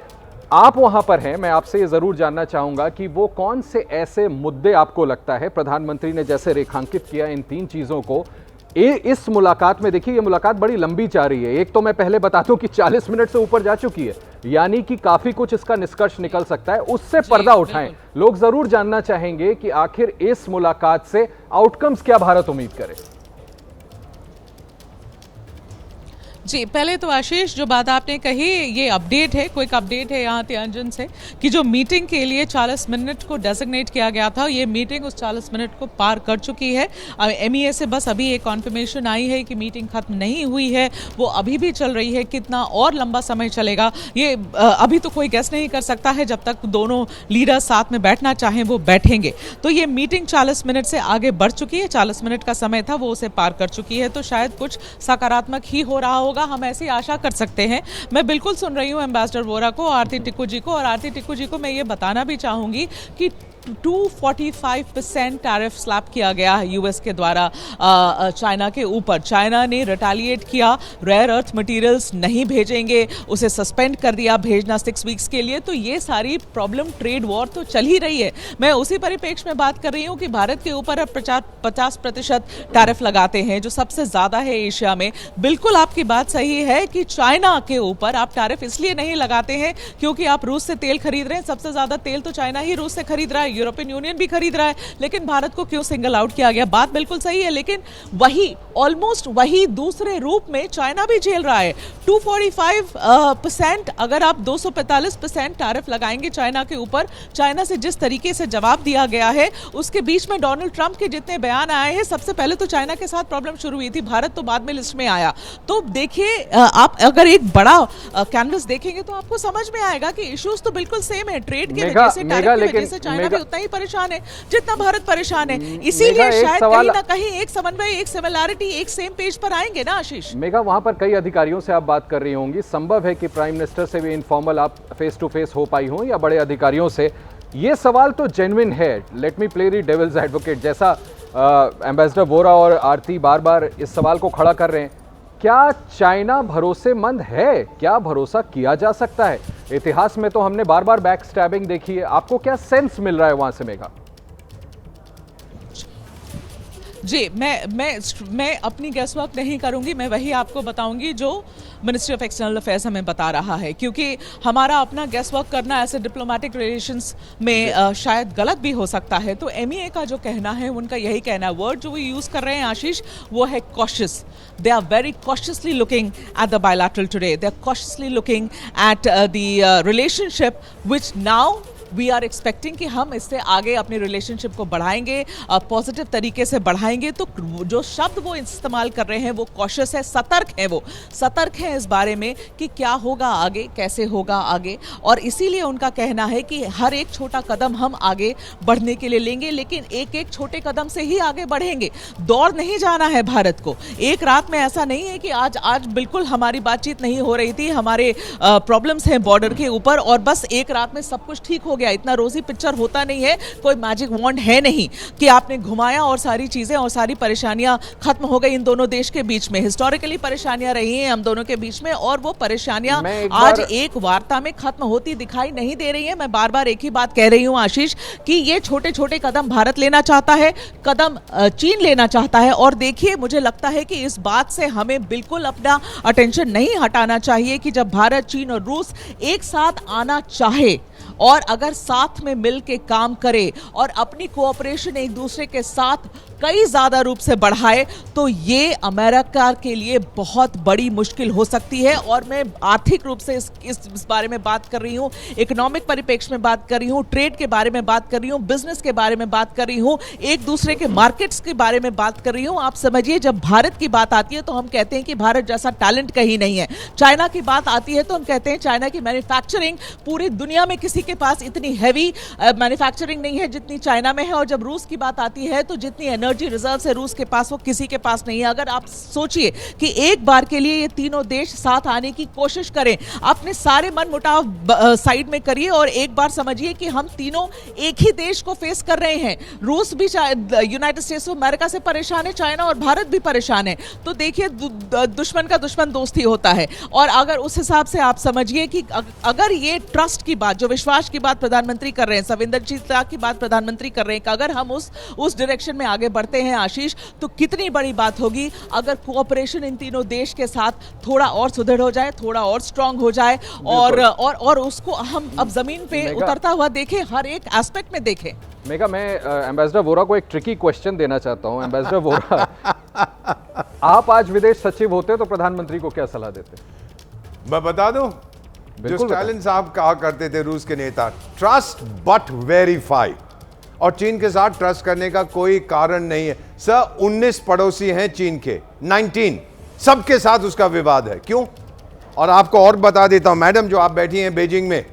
Speaker 1: आप वहां पर हैं, मैं आपसे ये जरूर जानना चाहूंगा कि वो कौन से ऐसे मुद्दे आपको लगता है, प्रधानमंत्री ने जैसे रेखांकित किया इन 3 चीजों को इस मुलाकात में, देखिए ये मुलाकात बड़ी लंबी जा रही है। एक तो मैं पहले बता दूं कि 40 मिनट से ऊपर जा चुकी है, यानी कि काफी कुछ इसका निष्कर्ष निकल सकता है। उससे पर्दा उठाएं, लोग जरूर जानना चाहेंगे कि आखिर इस मुलाकात से आउटकम्स क्या भारत उम्मीद करे।
Speaker 3: जी, पहले तो आशीष जो बात आपने कही ये अपडेट है, क्विक अपडेट है यहाँ तियांजन से कि जो मीटिंग के लिए 40 मिनट को डेजिग्नेट किया गया था, ये मीटिंग उस 40 मिनट को पार कर चुकी है। MEA से बस अभी एक कॉन्फर्मेशन आई है कि मीटिंग खत्म नहीं हुई है, वो अभी भी चल रही है। कितना और लंबा समय चलेगा ये अभी तो कोई गेस नहीं कर सकता है। जब तक दोनों लीडर साथ में बैठना चाहें वो बैठेंगे। तो ये मीटिंग 40 मिनट से आगे बढ़ चुकी है, 40 मिनट का समय था वो उसे पार कर चुकी है। तो शायद कुछ सकारात्मक ही हो रहा होगा, हम ऐसी आशा कर सकते हैं। मैं बिल्कुल सुन रही हूं एम्बेसडर वोरा को, आरती टिक्कू जी को, और आरती टिक्कू जी को मैं ये बताना भी चाहूंगी कि 245% टैरिफ स्लैप किया गया है यूएस के द्वारा चाइना के ऊपर। चाइना ने रिटेलिएट किया, रेयर अर्थ मटेरियल्स नहीं भेजेंगे, उसे सस्पेंड कर दिया भेजना 6 वीक्स के लिए। तो ये सारी प्रॉब्लम, ट्रेड वॉर तो चल ही रही है। मैं उसी परिप्रेक्ष्य में बात कर रही हूँ कि भारत के ऊपर अब 50% टैरिफ लगाते हैं, जो सबसे ज्यादा है एशिया में। बिल्कुल आपकी बात सही है कि चाइना के ऊपर आप टैरिफ इसलिए नहीं लगाते हैं क्योंकि आप रूस से तेल खरीद रहे हैं। सबसे ज्यादा तेल तो चाइना ही रूस से खरीद रहा है, यूरोपियन यूनियन भी खरीद रहा है, लेकिन भारत को क्यों सिंगल आउट किया गया? बात बिल्कुल सही है, लेकिन वही ऑलमोस्ट वही दूसरे रूप में चाइना भी झेल रहा है। 245% अगर आप 245% टैरिफ लगाएंगे चाइना के ऊपर, चाइना से जिस तरीके से जवाब दिया गया है, उसके बीच में डोनाल्ड ट्रंप के जितने बयान आए हैं, सबसे पहले तो चाइना के साथ प्रॉब्लम शुरू हुई थी, भारत तो बाद में लिस्ट में आया। तो देखिए आप अगर एक बड़ा कैनवस देखेंगे तो आपको समझ में आएगा कि इश्यूज तो बिल्कुल सेम है। ट्रेड के वजह से, टैरिफ की वजह से चाइना भी उतना ही परेशान है जितना भारत परेशान है। इसीलिए शायद कहीं ना कहीं एक समन्वय, एक सिमिलैरिटी, एक सेम पेज पर आएंगे ना आशीष।
Speaker 1: मेगा, वहां पर कई अधिकारियों से आप बात कर रही होंगी, संभव है कि प्राइम मिनिस्टर से भी इनफॉर्मल आप फेस टू फेस हो पाई हो या बड़े अधिकारियों से। ये सवाल तो जेन्युइन है, let me play the devil's advocate, जैसा एम्बेसडर वोरा और आरती बार बार इस सवाल को खड़ा कर रहे हैं। क्या चाइना भरोसेमंद है? क्या भरोसा किया जा सकता है? इतिहास में तो हमने बार बार बैक स्टैबिंग देखी है। आपको क्या सेंस मिल रहा है वहां से मेगा?
Speaker 3: जी, मैं अपनी गैस वर्क नहीं करूंगी, मैं वही आपको बताऊंगी जो मिनिस्ट्री ऑफ एक्सटर्नल अफेयर्स हमें बता रहा है, क्योंकि हमारा अपना गैस वर्क करना ऐसे डिप्लोमेटिक रिलेशंस में शायद गलत भी हो सकता है। तो MEA का जो कहना है, उनका यही कहना है, वर्ड जो वो यूज़ कर रहे हैं आशीष, वो है cautious. They are very cautiously looking at the bilateral today, they are cautiously looking at the relationship which now we are expecting कि हम इससे आगे अपने रिलेशनशिप को बढ़ाएंगे, पॉजिटिव तरीके से बढ़ाएंगे। तो जो शब्द वो इस्तेमाल कर रहे हैं वो कॉशियस है, सतर्क है, वो सतर्क है इस बारे में कि क्या होगा आगे, कैसे होगा आगे। और इसीलिए उनका कहना है कि हर एक छोटा कदम हम आगे बढ़ने के लिए लेंगे, लेकिन एक एक छोटे कदम से ही आगे बढ़ेंगे। दौड़ नहीं जाना है भारत को। एक रात में ऐसा नहीं है कि आज बिल्कुल हमारी बातचीत नहीं हो रही थी, हमारे प्रॉब्लम्स हैं बॉर्डर के ऊपर और बस एक रात में सब कुछ ठीक हो गया। इतना रोजी पिक्चर होता नहीं है, कोई मैजिक वॉन्ड है नहीं कि आपने घुमाया और सारी चीजें और सारी परेशानियां खत्म हो गई इन दोनों देश के बीच में। हिस्टोरिकली परेशानियां रही हैं हम दोनों के बीच में और वो परेशानियां आज एक वार्ता में खत्म होती दिखाई नहीं दे रही है। मैं बार बार एक ही बात कह रही हूं आशीष कि ये छोटे छोटे कदम भारत लेना चाहता है, कदम चीन लेना चाहता है। और देखिए, मुझे लगता है कि इस बात से हमें बिल्कुल अपना अटेंशन नहीं हटाना चाहिए कि जब भारत, चीन और रूस एक साथ आना चाहे और अगर अगर साथ में मिल के काम करे और अपनी कोऑपरेशन एक दूसरे के साथ कई ज्यादा रूप से बढ़ाए तो ये अमेरिका के लिए बहुत बड़ी मुश्किल हो सकती है। और मैं आर्थिक रूप से इस बारे में बात कर रही हूँ, इकोनॉमिक परिप्रेक्ष्य में बात कर रही हूँ, ट्रेड के बारे में बात कर रही हूँ, बिजनेस के बारे में बात कर रही हूँ, एक दूसरे के मार्केट्स के बारे में बात कर रही हूँ। आप समझिए, जब भारत की बात आती है तो हम कहते हैं कि भारत जैसा टैलेंट कहीं नहीं है। चाइना की बात आती है तो हम कहते हैं चाइना की मैन्युफैक्चरिंग पूरी दुनिया में किसी के पास इतनी हैवी मैन्युफैक्चरिंग नहीं है जितनी चाइना में है। और जब रूस की बात आती है तो जितनी एनर्जी रिजर्व है रूस के पास वो किसी के पास नहीं है। अगर आप सोचिए कि एक बार के लिए ये तीनों देश साथ आने की कोशिश करें, अपने सारे मन मुटाव साइड में करिए और एक बार समझिए कि हम तीनों एक ही देश को फेस कर रहे हैं। रूस भी यूनाइटेड स्टेट्स ऑफ अमेरिका से परेशान है, चाइना और भारत भी परेशान है। तो देखिए, दुश्मन का दुश्मन दोस्त ही होता है। और अगर उस हिसाब से आप समझिए कि अगर ये ट्रस्ट की बात, जो विश्वास की बात प्रधानमंत्री कर रहे हैं, संवेदनशीलता की बात प्रधानमंत्री कर रहे हैं, कि अगर हम उस डायरेक्शन में आगे बढ़ते हैं आशीष, तो कितनी बड़ी बात होगी अगर कोऑपरेशन इन तीनों देश के साथ थोड़ा और सुदृढ़ हो जाए, थोड़ा और स्ट्रांग हो जाए और उसको हम अब जमीन पे उतरता हुआ देखें, हर एक एस्पेक्ट में देखें।
Speaker 1: मेघा, मैं एम्बेसडर वोरा को एक ट्रिकी क्वेश्चन देना चाहता हूं। एम्बेसडर वोरा, आप आज विदेश सचिव होते तो प्रधानमंत्री को क्या सलाह देते?
Speaker 2: मैं बता दूं, जो स्टालिन साहब कहा करते थे रूस के नेता, ट्रस्ट बट वेरीफाई। और चीन के साथ ट्रस्ट करने का कोई कारण नहीं है सर। 19 पड़ोसी हैं चीन के, 19 सबके साथ उसका विवाद है। क्यों? और आपको और बता देता हूं मैडम, जो आप बैठी हैं बीजिंग में,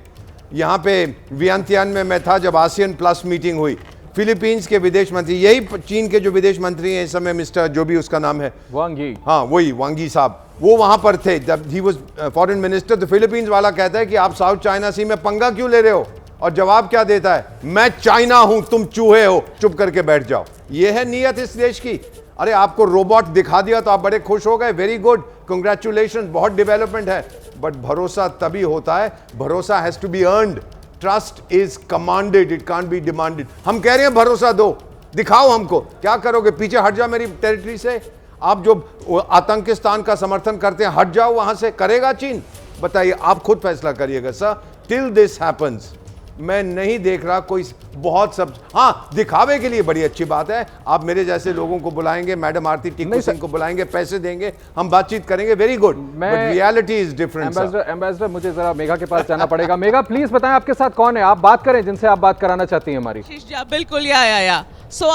Speaker 2: यहां पे वियंतियान में मैं था जब आसियान प्लस मीटिंग हुई। फिलीपींस के विदेश मंत्री, यही चीन के जो विदेश मंत्री हैं इस समय, मिस्टर जो भी उसका नाम है,
Speaker 1: वांग यी,
Speaker 2: हाँ वही वांग यी साहब, वो वहां पर थे जब ही वाज फॉरेन मिनिस्टर। तो फिलीपींस वाला कहता है कि आप साउथ चाइना सी में पंगा क्यों ले रहे हो? और जवाब क्या देता है? मैं चाइना हूं, तुम चूहे हो, चुप करके बैठ जाओ। ये है नीयत इस देश की। अरे आपको रोबोट दिखा दिया तो आप बड़े खुश हो गए, वेरी गुड, कंग्रेचुलेशन, बहुत डेवलपमेंट है। बट भरोसा तभी होता है, भरोसा has to be earned. Trust is commanded, it can't be demanded. हम कह रहे हैं भरोसा दो, दिखाओ हमको, क्या करोगे? पीछे हट जाओ मेरी टेरिटरी से। आप जो आतंकिस्तान का समर्थन करते हैं, हट जाओ वहां से। करेगा चीन? बताइए, आप खुद फैसला करिएगा सर। टिल दिस हैपेंस मैं नहीं देख रहा कोई बहुत सब। हाँ, दिखावे के लिए बड़ी अच्छी बात है, आप मेरे जैसे लोगों को बुलाएंगे, मैडम आरती टिक्कू सिंह को बुलाएंगे, पैसे देंगे, हम बातचीत करेंगे, very good, but reality is different.
Speaker 1: Ambassador, मुझे जरा मेघा के पास जाना पड़ेगा। मेघा, प्लीज बताएं आपके साथ कौन है, आप बात करें जिनसे आप बात कराना चाहती हैं हमारी।
Speaker 3: बिल्कुल, या सो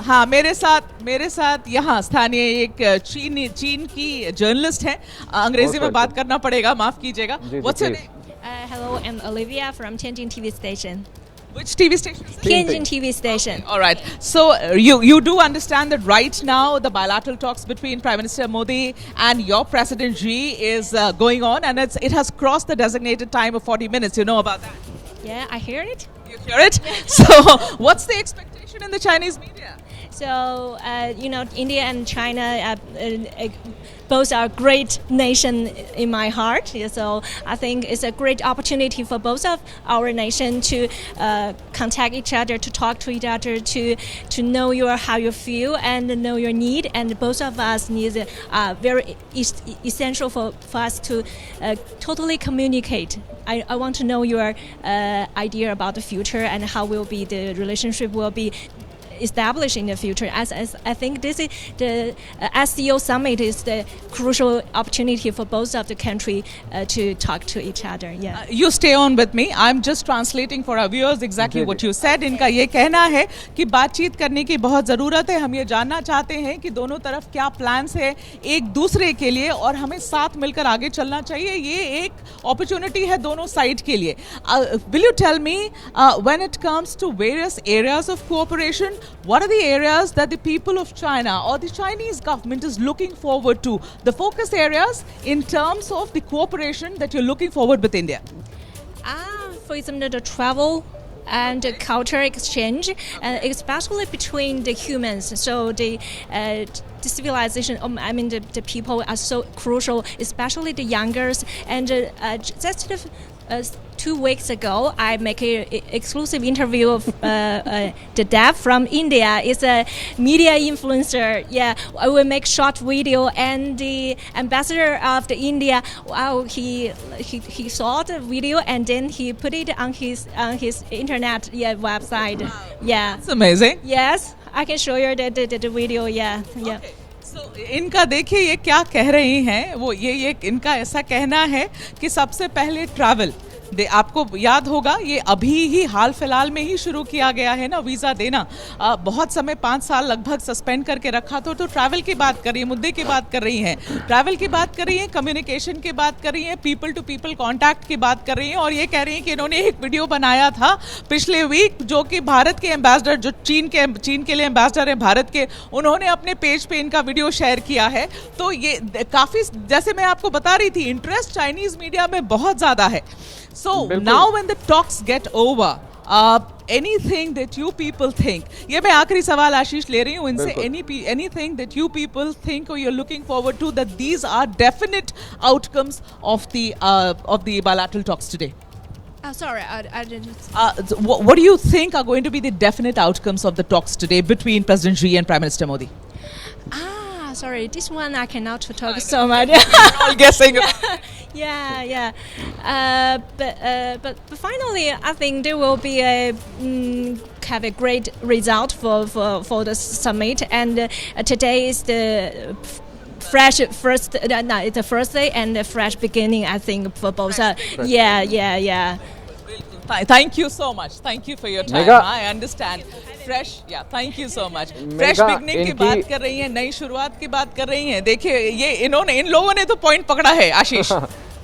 Speaker 3: हाँ, मेरे साथ यहाँ स्थानीय एक चीन की जर्नलिस्ट है। अंग्रेजी में बात करना पड़ेगा, माफ कीजिएगा। What's your name?
Speaker 4: Hello, I'm Olivia from Tianjin TV station.
Speaker 3: Which TV station?
Speaker 4: Tianjin TV station.
Speaker 3: All right. So you do understand that right now the bilateral talks between Prime Minister Modi and your President Xi is going on, and it has crossed the designated time of 40 minutes. You know about that?
Speaker 4: Yeah, I hear it.
Speaker 3: You hear it? So what's the expectation in the Chinese media?
Speaker 4: So, India and China both are great nation in my heart. So I think it's a great opportunity for both of our nation to contact each other, to talk to each other, to know how you feel and know your need. And both of us need very essential for us to totally communicate. I want to know your idea about the future and how will be the relationship will be established in the future. As I think this is the SCO summit is the crucial opportunity for both of the country to talk to each other. Yeah.
Speaker 3: You stay on with me. I'm just translating for our viewers exactly what you said. इनका ये कहना है कि बातचीत करने की बहुत ज़रूरत है। हम ये जानना चाहते हैं कि दोनों तरफ क्या प्लान्स है एक दूसरे के लिए, और हमें साथ मिलकर आगे चलना चाहिए। ये एक अपॉर्चुनिटी है दोनों साइड के लिए। Will you tell me when it comes to various areas of cooperation, what are the areas that the people of China or the Chinese government is looking forward to? The focus areas in terms of the cooperation that you're looking forward with India?
Speaker 4: For example, the travel and culture exchange, especially between the humans. So the civilization, the people are so crucial, especially the youngers, and just 2 weeks ago, I make an exclusive interview of the Dev from India. Is a media influencer. Yeah, I will make short video, and the ambassador of the India, wow, he saw the video and then he put it on his internet website.
Speaker 3: Wow.
Speaker 4: Yeah,
Speaker 3: It's amazing.
Speaker 4: yes, I can show you the video. Yeah, yeah.
Speaker 3: Okay. So, इनका देखिए ये क्या कह रही हैं, वो ये इनका ऐसा कहना है कि सबसे पहले ट्रैवल आपको याद होगा ये अभी ही हाल फिलहाल में ही शुरू किया गया है ना वीज़ा देना। बहुत समय 5 साल लगभग सस्पेंड करके रखा तो ट्रैवल की बात कर रही है, मुद्दे की बात कर रही हैं, ट्रैवल की बात कर रही हैं, कम्युनिकेशन की बात कर रही हैं, पीपल टू पीपल कांटेक्ट की बात कर रही हैं। और ये कह रही हैं कि इन्होंने एक वीडियो बनाया था पिछले वीक जो कि भारत के एम्बेसडर, जो चीन के लिए एम्बेसडर हैं भारत के, उन्होंने अपने पेज पे इनका वीडियो शेयर किया है। तो ये काफ़ी, जैसे मैं आपको बता रही थी, इंटरेस्ट चाइनीज़ मीडिया में बहुत ज़्यादा है। So now when the talks get over, anything that you people think, ये मैं आखिरी सवाल आशीष ले रही हूँ इनसे, anything that you people think or you're looking forward to that these are definite outcomes of the bilateral talks today?
Speaker 4: Sorry, I didn't.
Speaker 3: What do you think are going to be the definite outcomes of the talks today between President Xi and Prime Minister Modi?
Speaker 4: Sorry, this one I cannot talk so much.
Speaker 3: All guessing.
Speaker 4: Yeah. But finally, I think there will be have a great result for the summit. And today is the it's the first day and the fresh beginning. I think for both. Yeah.
Speaker 3: Thank you so much. Thank you for your time.
Speaker 1: Megha,
Speaker 3: I understand. Fresh, yeah. Thank you so much. Fresh beginning की बात कर रही हैं, नई शुरुआत की बात कर रही हैं। देखिए ये इन लोगों ने तो पॉइंट पकड़ा है आशीष।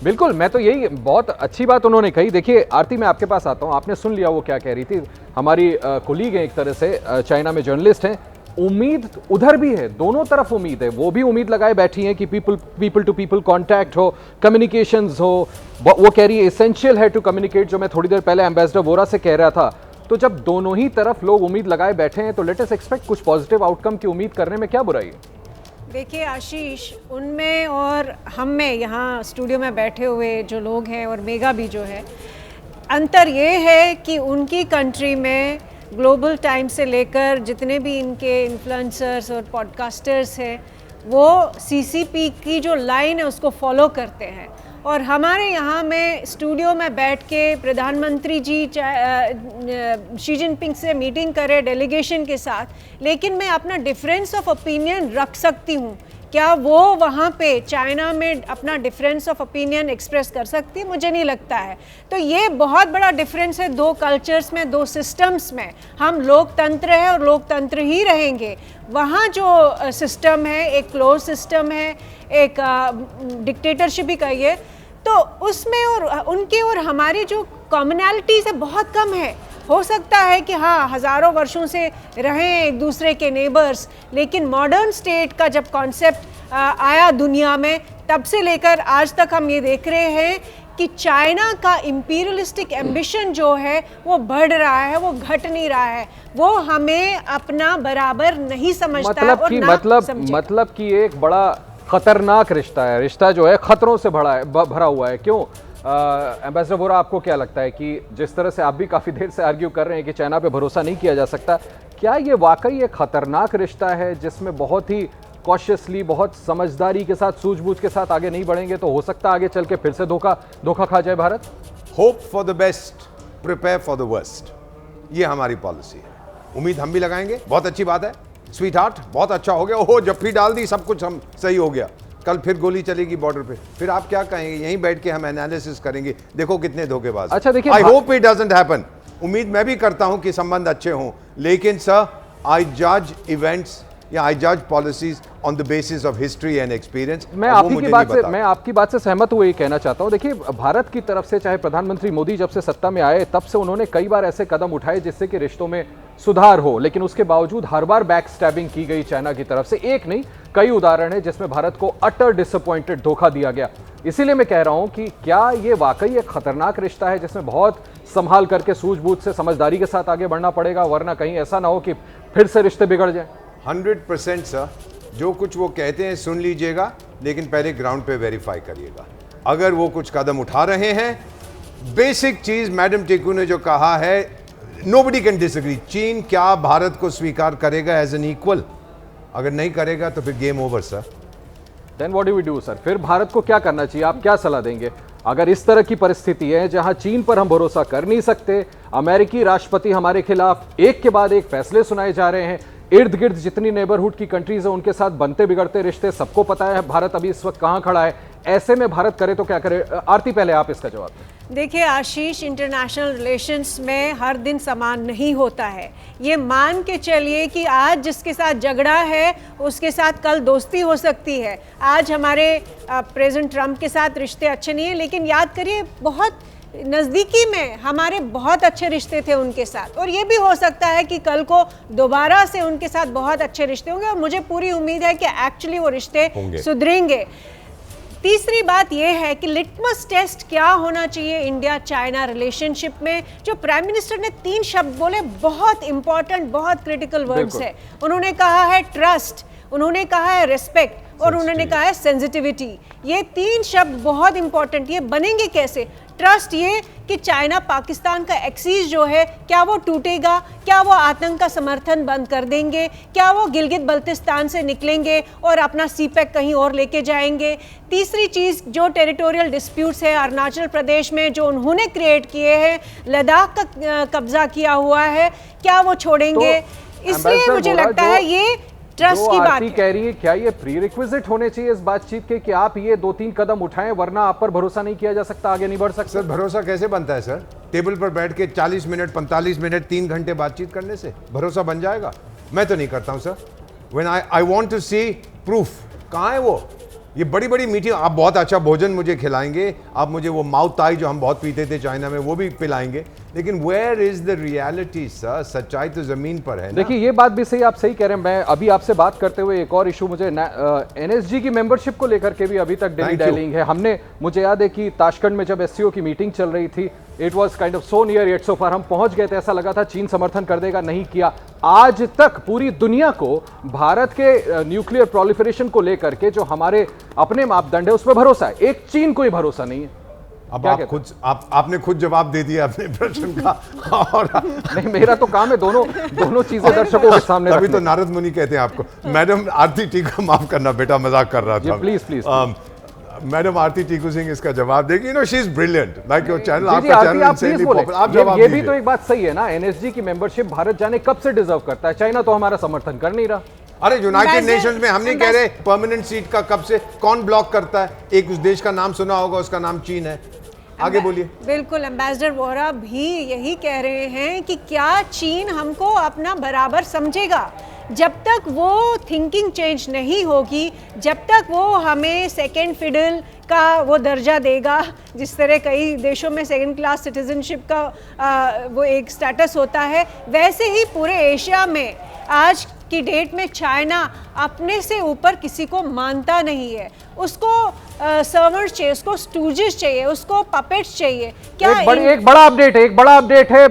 Speaker 1: बिल्कुल, मैं तो यही, बहुत अच्छी बात उन्होंने कही। देखिए आरती, मैं आपके पास आता हूँ, आपने सुन लिया वो क्या कह रही थी। हमारी कोलीग हैं एक तरह से, चाइना में जर्नलिस्ट हैं। उम्मीद उधर भी है, दोनों तरफ उम्मीद है। वो भी उम्मीद लगाए बैठी हैं कि पीपल टू पीपल कांटेक्ट हो, कम्युनिकेशंस हो। वो कह रही है एसेंशियल है टू कम्युनिकेट, जो मैं थोड़ी देर पहले एम्बेसडर वोरा से कह रहा था। तो जब दोनों ही तरफ लोग उम्मीद लगाए बैठे हैं तो लेट अस एक्सपेक्ट कुछ पॉजिटिव आउटकम की उम्मीद करने में क्या बुराई है?
Speaker 6: देखिए आशीष, उनमें और हम में यहाँ स्टूडियो में बैठे हुए जो लोग हैं और मेगा भी जो है, अंतर ये है कि उनकी कंट्री में ग्लोबल टाइम से लेकर जितने भी इनके इन्फ्लुएंसर्स और पॉडकास्टर्स हैं वो CCP की जो लाइन है उसको फॉलो करते हैं। और हमारे यहाँ में स्टूडियो में बैठ के प्रधानमंत्री जी शी जिनपिंग से मीटिंग करे डेलीगेशन के साथ, लेकिन मैं अपना डिफरेंस ऑफ ओपिनियन रख सकती हूँ। क्या वो वहाँ पे चाइना में अपना डिफरेंस ऑफ ओपिनियन एक्सप्रेस कर सकती है? मुझे नहीं लगता है। तो ये बहुत बड़ा डिफरेंस है दो कल्चर्स में, दो सिस्टम्स में। हम लोकतंत्र है और लोकतंत्र ही रहेंगे। वहाँ जो सिस्टम है एक क्लोज सिस्टम है, एक डिक्टेटरशिप ही कहिए, तो उसमें और उनके और हमारी जो कॉमनैलिटीज़ है बहुत कम है। हो सकता है कि हाँ हज़ारों वर्षों से रहें एक दूसरे के नेबर्स, लेकिन मॉडर्न स्टेट का जब कॉन्सेप्ट आया दुनिया में, तब से लेकर आज तक हम ये देख रहे हैं कि चाइना का इम्पीरियलिस्टिक एम्बिशन जो है वो बढ़ रहा है, वो घट नहीं रहा है। वो हमें अपना बराबर नहीं समझता है और ना
Speaker 1: मतलब कि एक बड़ा खतरनाक रिश्ता है, रिश्ता जो है खतरों से भरा हुआ है। क्यों एम्बेसडर वोरा, आपको क्या लगता है कि जिस तरह से आप भी काफ़ी देर से आर्ग्यू कर रहे हैं कि चाइना पे भरोसा नहीं किया जा सकता, क्या ये वाकई एक खतरनाक रिश्ता है जिसमें बहुत ही कॉशियसली, बहुत समझदारी के साथ, सूझबूझ के साथ आगे नहीं बढ़ेंगे तो हो सकता है आगे चल के फिर से धोखा खा जाए Bharat?
Speaker 2: Hope for the best, prepare for the worst, ये हमारी पॉलिसी है। उम्मीद हम भी लगाएंगे, बहुत अच्छी बात है। स्वीट हार्ट, बहुत अच्छा हो गया, ओहो जफ्फी डाल दी, सब कुछ हम सही हो गया। कल फिर गोली चलेगी बॉर्डर पे, फिर आप क्या कहेंगे? यहीं बैठ के हम एनालिसिस करेंगे, देखो कितने धोखेबाज।
Speaker 1: अच्छा देखिए,
Speaker 2: I hope it doesn't happen. उम्मीद मैं भी करता हूं कि संबंध अच्छे हों, लेकिन सर आई जज इवेंट्स या आई जज policies on the basis of history and experience.
Speaker 1: मैं आपकी बात से सहमत हुए ये कहना चाहता हूं। देखिए भारत की तरफ से, चाहे प्रधानमंत्री मोदी जब से सत्ता में आए तब से उन्होंने कई बार ऐसे कदम उठाए जिससे कि रिश्तों में सुधार हो, लेकिन उसके बावजूद हर बार बैक स्टैबिंग की गई चाइना की तरफ से। एक नहीं, कई उदाहरण है जिसमें भारत को अटर डिसअपॉइंटेड धोखा दिया गया। इसीलिए मैं कह रहा हूं कि क्या ये वाकई एक खतरनाक रिश्ता है जिसमें बहुत संभाल करके, सूझबूझ से, समझदारी के साथ आगे बढ़ना पड़ेगा, वरना कहीं ऐसा ना हो कि फिर से रिश्ते बिगड़ जाए।
Speaker 2: 100% सर, जो कुछ वो कहते हैं सुन लीजिएगा, लेकिन पहले ग्राउंड पे वेरीफाई करिएगा। अगर वो कुछ कदम उठा रहे हैं बेसिक चीज मैडम टिकू ने जो कहा है, नोबडी कैन डिसएग्री। चीन क्या भारत को स्वीकार करेगा एज एन इक्वल? अगर नहीं करेगा तो फिर game over sir.
Speaker 1: Then what do we do sir? फिर भारत को क्या करना चाहिए? आप क्या सलाह देंगे अगर इस तरह की परिस्थिति है जहां चीन पर हम भरोसा कर नहीं सकते, अमेरिकी राष्ट्रपति हमारे खिलाफ एक के बाद एक फैसले सुनाए जा रहे हैं, इर्द गिर्द जितनी नेबरहुड की कंट्रीज है उनके साथ बनते बिगड़ते रिश्ते, सबको पता है भारत अभी इस वक्त कहां खड़ा है, ऐसे में भारत करे तो क्या करे? आरती पहले आप इसका जवाब दें।
Speaker 6: देखिए आशीष, इंटरनेशनल रिलेशंस में हर दिन समान नहीं होता है। ये मान के चलिए कि आज जिसके साथ झगड़ा है उसके साथ कल दोस्ती हो सकती है। आज हमारे प्रेसिडेंट ट्रंप के साथ रिश्ते अच्छे नहीं हैं, लेकिन याद करिए बहुत नज़दीकी में हमारे बहुत अच्छे रिश्ते थे उनके साथ, और ये भी हो सकता है कि कल को दोबारा से उनके साथ बहुत अच्छे रिश्ते होंगे, और मुझे पूरी उम्मीद है कि एक्चुअली वो रिश्ते सुधरेंगे। तीसरी बात यह है कि लिटमस टेस्ट क्या होना चाहिए इंडिया चाइना रिलेशनशिप में। जो प्राइम मिनिस्टर ने 3 शब्द बोले, बहुत इंपॉर्टेंट, बहुत क्रिटिकल वर्ड्स है। उन्होंने कहा है ट्रस्ट, उन्होंने कहा है रिस्पेक्ट, और उन्होंने कहा है सेंसिटिविटी। ये 3 शब्द बहुत इंपॉर्टेंट। ये बनेंगे कैसे? ट्रस्ट ये कि चाइना पाकिस्तान का एक्सीज जो है क्या वो टूटेगा, क्या वो आतंक का समर्थन बंद कर देंगे, क्या वो गिलगित बल्तिस्तान से निकलेंगे और अपना सीपैक कहीं और लेके जाएंगे। तीसरी चीज़, जो टेरिटोरियल डिस्प्यूट्स है अरुणाचल प्रदेश में जो उन्होंने क्रिएट किए हैं, लद्दाख का कब्जा किया हुआ है, क्या वो छोड़ेंगे?
Speaker 1: तो
Speaker 6: इसलिए मुझे लगता है ये ट्रस्ट की बात
Speaker 1: कह रही है, क्या ये प्री रिक्विजिट होने चाहिए इस बातचीत के कि आप ये 2-3 कदम उठाएं, वरना आप पर भरोसा नहीं किया जा सकता, आगे नहीं बढ़ सकता?
Speaker 2: सर भरोसा कैसे बनता है सर? टेबल पर बैठ के 40 मिनट 45 मिनट 3 घंटे बातचीत करने से भरोसा बन जाएगा? मैं तो नहीं करता हूं sir. When I want to see proof. कहाँ है वो? ये बड़ी बड़ी मीटिंग, आप बहुत अच्छा भोजन मुझे खिलाएंगे, आप मुझे वो माउथ ताई जो हम बहुत पीते थे चाइना में वो भी पिलाएंगे, लेकिन where is the reality sir? सच्चाई तो जमीन पर है ना।
Speaker 1: देखिए ये बात भी सही, आप सही कह रहे हैं। मैं अभी आपसे बात करते हुए एक और इशू, मुझे एनएसजी की मेंबरशिप को लेकर के भी अभी तक डेली डायलिंग है। हमने, मुझे याद है कि ताशकंद में जब एससीओ की मीटिंग चल रही थी, it was kind of so near yet so far, हम पहुंच गए थे, ऐसा लगा था चीन समर्थन कर देगा, नहीं किया। आज तक पूरी दुनिया को भारत के न्यूक्लियर प्रोलिफरेशन को लेकर के जो हमारे अपने मापदंड है उस पर भरोसा है, एक चीन को ही भरोसा नहीं है।
Speaker 2: अब आपने खुद जवाब दे दिया अपने प्रश्न का। और
Speaker 1: नहीं, मेरा तो काम है दोनों चीजें दर्शकों के सामने
Speaker 2: अभी तो नारद मुनि कहते हैं आपको। मैडम आरती टीकू, माफ करना बेटा, मजाक कर रहा था।
Speaker 1: Please please.
Speaker 2: Madam Aarti Tickoo Singh इसका जवाब देगी। No she is brilliant, like your channel, आपका चैनल इंसेनली पॉपुलर। आप जवाब
Speaker 1: ये भी तो एक बात सही है ना, एनएसजी की मेंबरशिप भारत जाने कब से डिजर्व करता है, चाइना तो हमारा समर्थन कर नहीं रहा।
Speaker 2: अरे यूनाइटेड नेशंस में हम नहीं कह रहे परमानेंट सीट का कब से, कौन ब्लॉक करता है? एक उस देश का नाम सुना होगा, उसका नाम चीन है। आगे बोलिए।
Speaker 6: बिल्कुल, एम्बेसडर वोहरा भी यही कह रहे हैं कि क्या चीन हमको अपना बराबर समझेगा? जब तक वो थिंकिंग चेंज नहीं होगी, जब तक वो हमें सेकेंड फिडल का वो दर्जा देगा, जिस तरह कई देशों में सेकंड क्लास सिटीजनशिप का वो एक स्टेटस होता है, वैसे ही पूरे एशिया में आज की डेट में चाइना अपने से ऊपर किसी को मानता नहीं है। उसको सर्वर्स चाहिए, उसको स्टूजेस चाहिए, उसको पपेट्स चाहिए। क्या
Speaker 1: एक बड़ा अपडेट है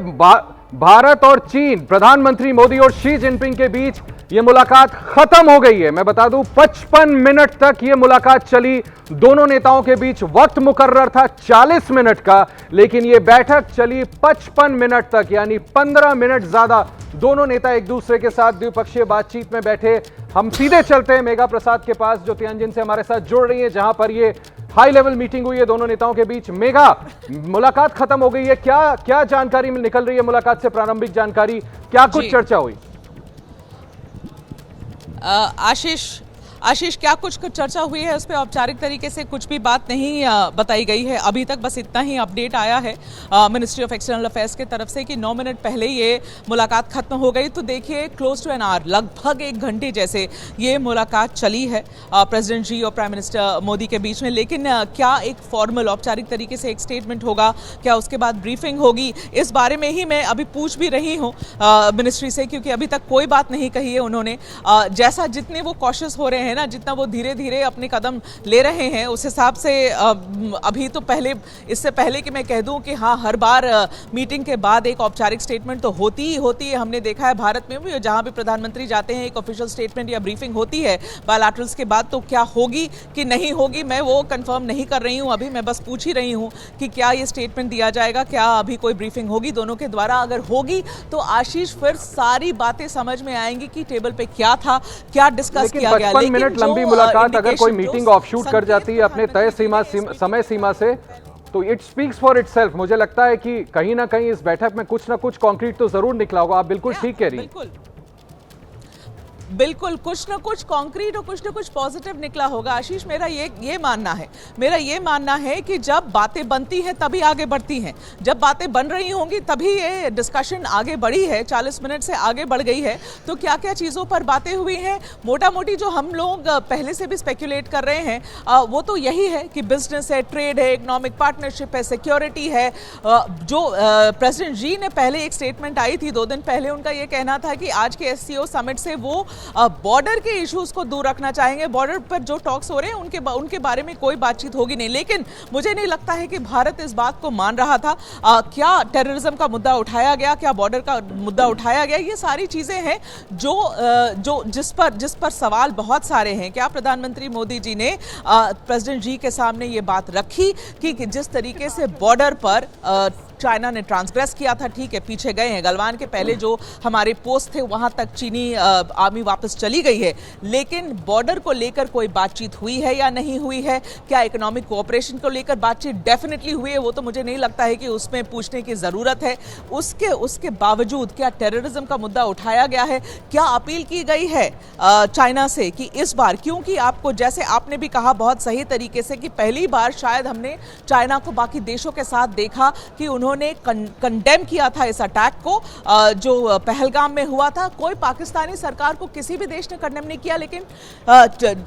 Speaker 1: भारत और चीन, प्रधानमंत्री मोदी और शी जिनपिंग के बीच ये मुलाकात खत्म हो गई है। मैं बता दूं 55 मिनट तक ये मुलाकात चली, दोनों नेताओं के बीच वक्त मुकर्रर था 40 मिनट का, लेकिन ये बैठक चली 55 मिनट तक, यानी 15 मिनट ज्यादा दोनों नेता एक दूसरे के साथ द्विपक्षीय बातचीत में बैठे। हम सीधे चलते हैं मेघा प्रसाद के पास जो तियानजिन से हमारे साथ जुड़ रही है, जहां पर ये हाई लेवल मीटिंग हुई है दोनों नेताओं के बीच। मेघा, मुलाकात खत्म हो गई है, क्या जानकारी निकल रही है मुलाकात से? प्रारंभिक जानकारी, क्या कुछ चर्चा हुई?
Speaker 3: आशीष, क्या कुछ चर्चा हुई है उस पर औपचारिक तरीके से कुछ भी बात नहीं बताई गई है अभी तक। बस इतना ही अपडेट आया है मिनिस्ट्री ऑफ एक्सटर्नल अफेयर्स की तरफ से कि 9 मिनट पहले ये मुलाकात खत्म हो गई। तो देखिए क्लोज टू एन आवर, लगभग 1 घंटे जैसे ये मुलाकात चली है प्रेसिडेंट जी और प्राइम मिनिस्टर मोदी के बीच में। लेकिन क्या एक फॉर्मल औपचारिक तरीके से एक स्टेटमेंट होगा, क्या उसके बाद ब्रीफिंग होगी, इस बारे में ही मैं अभी पूछ भी रही हूँ मिनिस्ट्री से, क्योंकि अभी तक कोई बात नहीं कही है उन्होंने। जैसा जितने वो कॉशियस हो रहे हैं ना, जितना वो धीरे धीरे अपने कदम ले रहे हैं उस हिसाब से अभी तो इससे पहले कि मैं कह दूं कि हाँ, हर बार मीटिंग के बाद एक औपचारिक स्टेटमेंट तो होती ही होती है। हमने देखा है भारत में भी, जहां भी प्रधानमंत्री जाते हैं एक ऑफिशियल स्टेटमेंट या ब्रीफिंग होती है बायलैटरल्स के बाद। तो क्या होगी कि नहीं होगी, मैं वो कंफर्म नहीं कर रही हूं अभी, मैं बस पूछ ही रही हूं कि क्या ये स्टेटमेंट दिया जाएगा, क्या अभी कोई ब्रीफिंग होगी दोनों के द्वारा। अगर होगी तो आशीष फिर सारी बातें समझ में आएंगी कि टेबल पे क्या था, क्या डिस्कस किया गया।
Speaker 1: 55 मिनट लंबी मुलाकात अगर कोई मीटिंग ऑफ शूट कर जाती है अपने तय समय सीमा से, तो इट स्पीक्स फॉर इटसेल्फ। मुझे लगता है कि कहीं ना कहीं इस बैठक में कुछ ना कुछ कॉन्क्रीट तो जरूर निकला होगा। आप बिल्कुल ठीक कह रही हैं।
Speaker 3: बिल्कुल कुछ ना कुछ कॉन्क्रीट और कुछ ना कुछ पॉजिटिव निकला होगा आशीष। मेरा ये मानना है कि जब बातें बनती हैं तभी आगे बढ़ती हैं। जब बातें बन रही होंगी तभी ये डिस्कशन आगे बढ़ी है, 40 मिनट से आगे बढ़ गई है। तो क्या क्या चीज़ों पर बातें हुई हैं, मोटा मोटी जो हम लोग पहले से भी स्पेक्युलेट कर रहे हैं वो तो यही है कि बिजनेस है, ट्रेड है, इकोनॉमिक पार्टनरशिप है, सिक्योरिटी है। जो प्रेसिडेंट जी ने पहले एक स्टेटमेंट आई थी 2 दिन पहले, उनका ये कहना था कि आज के SCO समिट से वो बॉर्डर के इश्यूज को दूर रखना चाहेंगे। बॉर्डर पर जो टॉक्स हो रहे हैं उनके बारे में कोई बातचीत होगी नहीं। लेकिन मुझे नहीं लगता है कि भारत इस बात को मान रहा था। क्या टेररिज्म का मुद्दा उठाया गया, क्या बॉर्डर का मुद्दा उठाया गया, ये सारी चीजें हैं जो जिस पर सवाल बहुत सारे हैं। क्या प्रधानमंत्री मोदी जी ने प्रेसिडेंट जी के सामने ये बात रखी कि जिस तरीके से बॉर्डर पर चाइना ने ट्रांसग्रेस किया था, ठीक है, पीछे गए हैं, गलवान के पहले जो हमारे पोस्ट थे वहां तक चीनी आर्मी वापस चली गई है, लेकिन बॉर्डर को लेकर कोई बातचीत हुई है या नहीं हुई है? क्या इकोनॉमिक कोऑपरेशन को लेकर बातचीत डेफिनेटली हुई है, वो तो मुझे नहीं लगता है कि उसमें पूछने की जरूरत है। उसके बावजूद क्या टेररिज्म का मुद्दा उठाया गया है? क्या अपील की गई है चाइना से कि इस बार, क्योंकि आपको, जैसे आपने भी कहा बहुत सही तरीके से, कि पहली बार शायद हमने चाइना को बाकी देशों के साथ देखा कि उन्होंने कंडेम किया था इस अटैक को जो पहलगाम में हुआ था। कोई पाकिस्तानी सरकार को किसी भी देश ने कंडेम नहीं किया, लेकिन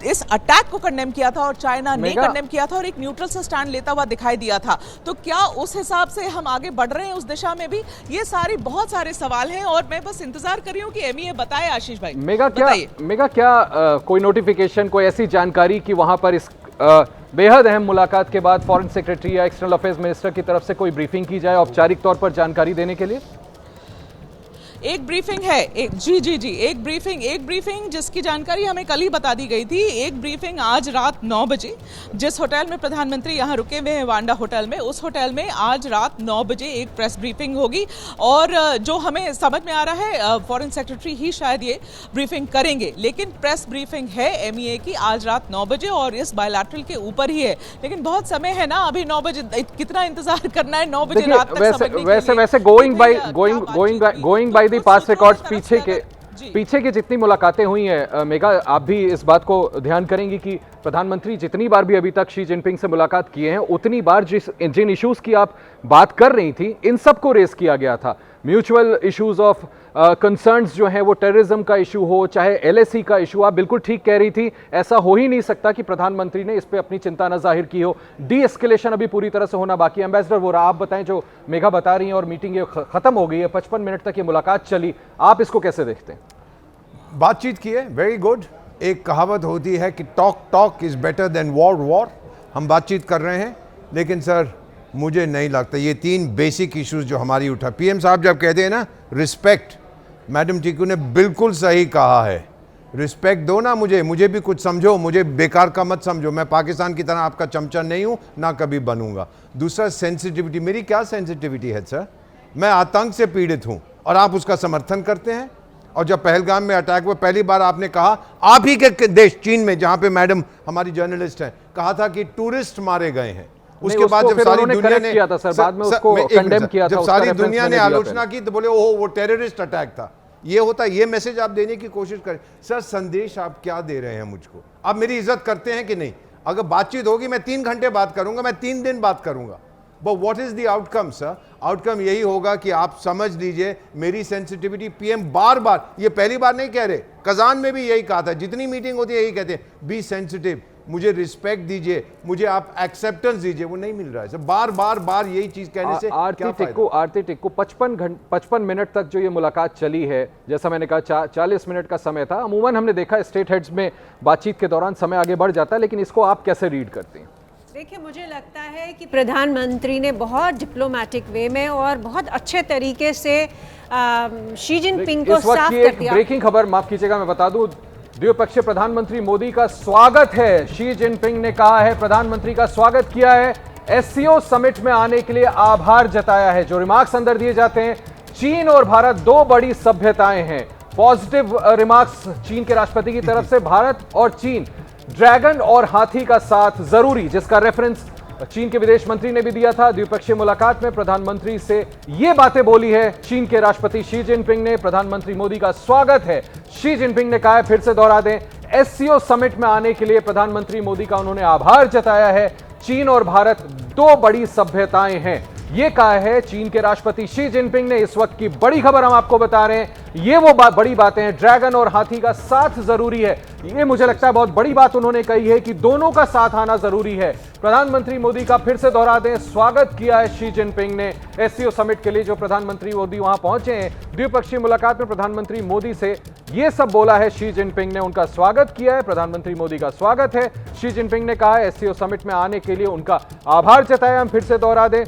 Speaker 3: इस अटैक को कंडेम किया था और चाइना ने कंडेम किया था और एक न्यूट्रल से स्टैंड लेता हुआ दिखाई दिया था। तो क्या उस हिसाब से हम आगे बढ़ रहे हैं उस दिशा में भी? ये बहुत सारे सवाल हैं और मैं बस इंतजार कर रही हूं कि MEA बताए। आशीष भाई,
Speaker 1: मेगा क्या कोई नोटिफिकेशन, कोई ऐसी जानकारी कि वहां पर इस बेहद अहम मुलाकात के बाद फॉरेन सेक्रेटरी या एक्सटर्नल अफेयर्स मिनिस्टर की तरफ से कोई ब्रीफिंग की जाए औपचारिक तौर पर जानकारी देने के लिए?
Speaker 3: एक ब्रीफिंग है, एक ब्रीफिंग जिसकी जानकारी हमें कल ही बता दी गई थी। एक ब्रीफिंग आज रात 9 बजे जिस होटल में प्रधानमंत्री यहाँ रुके हुए हैं, वांडा होटल में, उस होटल में आज रात 9 बजे एक प्रेस ब्रीफिंग होगी। और जो हमें समझ में आ रहा है फॉरेन सेक्रेटरी ही शायद ये ब्रीफिंग करेंगे, लेकिन प्रेस ब्रीफिंग है MEA की आज रात 9 बजे और इस बायलैटरल के ऊपर ही है। लेकिन बहुत समय है ना, अभी 9 बजे कितना इंतजार करना है 9 बजे रात तक?
Speaker 1: वैसे going by the pass records, पीछे की जितनी मुलाकातें हुई हैं, मेगा आप भी इस बात को ध्यान करेंगी कि प्रधानमंत्री जितनी बार भी अभी तक शी जिनपिंग से मुलाकात किए हैं, उतनी बार जिन इश्यूज की आप बात कर रही थी, इन सबको रेस किया गया था। म्यूचुअल इश्यूज ऑफ कंसर्न्स जो हैं, वो टेररिज्म का इशू हो, चाहे LAC का इशू। आप बिल्कुल ठीक कह रही थी, ऐसा हो ही नहीं सकता कि प्रधानमंत्री ने इस पे अपनी चिंता न जाहिर की हो। डी एस्केलेशन अभी पूरी तरह से होना बाकी है। एम्बेसडर वोरा, आप बताएं, जो मेघा बता रही हैं और मीटिंग ये खत्म हो गई है, 55 मिनट तक ये मुलाकात चली, आप इसको कैसे देखते हैं?
Speaker 2: बातचीत की है, वेरी गुड। एक कहावत होती है कि talk is better than war. हम बातचीत कर रहे हैं, लेकिन सर मुझे नहीं लगता ये 3 बेसिक इश्यूज जो हमारी उठा, PM साहब जब कहते हैं ना रिस्पेक्ट, मैडम टीकू ने बिल्कुल सही कहा है। रिस्पेक्ट दो ना, मुझे भी कुछ समझो, मुझे बेकार का मत समझो। मैं पाकिस्तान की तरह आपका चमचा नहीं हूं, ना कभी बनूंगा। दूसरा, सेंसिटिविटी। मेरी क्या सेंसिटिविटी है सर? मैं आतंक से पीड़ित हूं और आप उसका समर्थन करते हैं। और जब पहलगाम में अटैक हुआ, पहली बार आपने कहा, आप ही के देश चीन में, जहां पे मैडम हमारी जर्नलिस्ट है, कहा था कि टूरिस्ट मारे गए हैं। उसके बाद जब सारी दुनिया ने
Speaker 1: किया था सर, बाद में उसको कंडेम किया था,
Speaker 2: जब सारी दुनिया ने आलोचना की तो बोले ओहो वो टेररिस्ट अटैक था। ये होता है, ये मैसेज आप देने की कोशिश करें। सर संदेश आप क्या दे रहे हैं मुझको? आप मेरी इज्जत करते हैं कि नहीं? अगर बातचीत होगी, मैं 3 घंटे बात करूंगा, मैं 3 दिन बात करूंगा, but what is the outcome sir? Outcome यही होगा कि आप समझ लीजिए मेरी सेंसिटिविटी। PM बार, ये पहली बार नहीं कह रहे, कजान में भी यही कहा था, जितनी मीटिंग होती है यही कहते हैं, बी सेंसिटिव। मुझे रिस्पेक्ट दीजिए, मुझे आप एक्सेप्टेंस दीजिए, वो नहीं मिल रहा है। बार बार बार यही चीज कहने से
Speaker 1: आरती टिक्कू 55 मिनट तक जो ये मुलाकात चली है, जैसा मैंने कहा 40 मिनट का समय था। अमूमन हमने देखा स्टेट हेड्स में बातचीत के दौरान समय आगे बढ़ जाता है, लेकिन इसको आप कैसे रीड करते हैं?
Speaker 6: देखिए, मुझे लगता है कि प्रधानमंत्री ने बहुत डिप्लोमेटिक वे में और बहुत अच्छे तरीके से शी जिनपिंग को साफ कर दिया।
Speaker 1: ब्रेकिंग खबर, माफ कीजिएगा, मैं बता दूं, द्विपक्षीय प्रधानमंत्री मोदी का स्वागत है। शी जिनपिंग ने कहा है, प्रधानमंत्री का स्वागत किया है, एससीओ समिट में आने के लिए आभार जताया है। जो रिमार्क्स अंदर दिए जाते हैं, चीन और भारत दो बड़ी सभ्यताएं हैं। पॉजिटिव रिमार्क्स चीन के राष्ट्रपति की तरफ से, भारत और चीन ड्रैगन और हाथी का साथ जरूरी, जिसका रेफरेंस चीन के विदेश मंत्री ने भी दिया था। द्विपक्षीय मुलाकात में प्रधानमंत्री से ये बातें बोली है चीन के राष्ट्रपति शी जिनपिंग ने। प्रधानमंत्री मोदी का स्वागत है, शी जिनपिंग ने कहा है। फिर से दोहरा दें, एससीओ समिट में आने के लिए प्रधानमंत्री मोदी का उन्होंने आभार जताया है। चीन और भारत दो बड़ी सभ्यताएं हैं, ये कहा है चीन के राष्ट्रपति शी जिनपिंग ने। इस वक्त की बड़ी खबर हम आपको बता रहे हैं, ये वो बड़ी बातें हैं। ड्रैगन और हाथी का साथ जरूरी है, ये मुझे लगता है बहुत बड़ी बात उन्होंने कही है कि दोनों का साथ आना जरूरी है। प्रधानमंत्री मोदी का फिर से दोहरा दें, स्वागत किया है शी जिनपिंग ने एससीओ समिट के लिए। जो प्रधानमंत्री मोदी वहां पहुंचे हैं, द्विपक्षीय मुलाकात में प्रधानमंत्री मोदी से ये सब बोला है शी जिनपिंग ने, उनका स्वागत किया है। प्रधानमंत्री मोदी का स्वागत है, शी जिनपिंग ने कहा है। एससीओ समिट में आने के लिए उनका आभार जताया। हम फिर से दोहरा दें,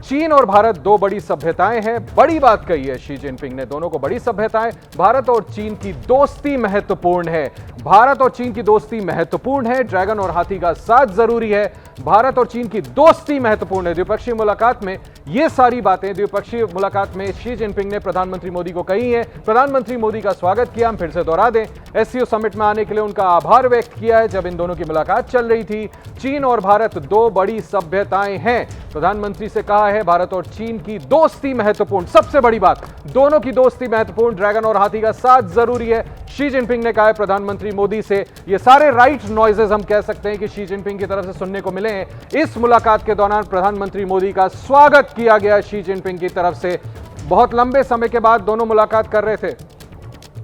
Speaker 1: चीन और भारत दो बड़ी सभ्यताएं हैं, बड़ी बात कही है शी जिनपिंग ने, दोनों को बड़ी सभ्यताएं। भारत और चीन की दोस्ती महत्वपूर्ण है, भारत और चीन की दोस्ती महत्वपूर्ण है। ड्रैगन और हाथी का साथ जरूरी है, भारत और चीन की दोस्ती महत्वपूर्ण है। द्विपक्षीय मुलाकात में ये सारी बातें द्विपक्षीय मुलाकात में शी जिनपिंग ने प्रधानमंत्री मोदी को कही है। प्रधानमंत्री मोदी का स्वागत किया। हम फिर से दोहरा दें, एससीओ समिट में आने के लिए उनका आभार व्यक्त किया है। जब इन दोनों की मुलाकात चल रही थी, चीन और भारत दो बड़ी सभ्यताएं हैं, प्रधानमंत्री से कहा है भारत और चीन की दोस्ती महत्वपूर्ण, सबसे बड़ी बात, दोनों की दोस्ती महत्वपूर्ण। ड्रैगन और हाथी का साथ जरूरी है, शी जिनपिंग ने कहा है प्रधानमंत्री मोदी से। ये सारे राइट नॉइजेस हम कह सकते हैं कि शी जिनपिंग की तरफ से सुनने को मिले हैं। इस मुलाकात के दौरान प्रधानमंत्री मोदी का स्वागत किया गया शी जिनपिंग की तरफ से। बहुत लंबे समय के बाद दोनों मुलाकात कर रहे थे,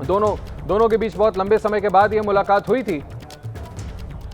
Speaker 1: दोनों के बीच बहुत लंबे समय के बाद यह मुलाकात हुई थी।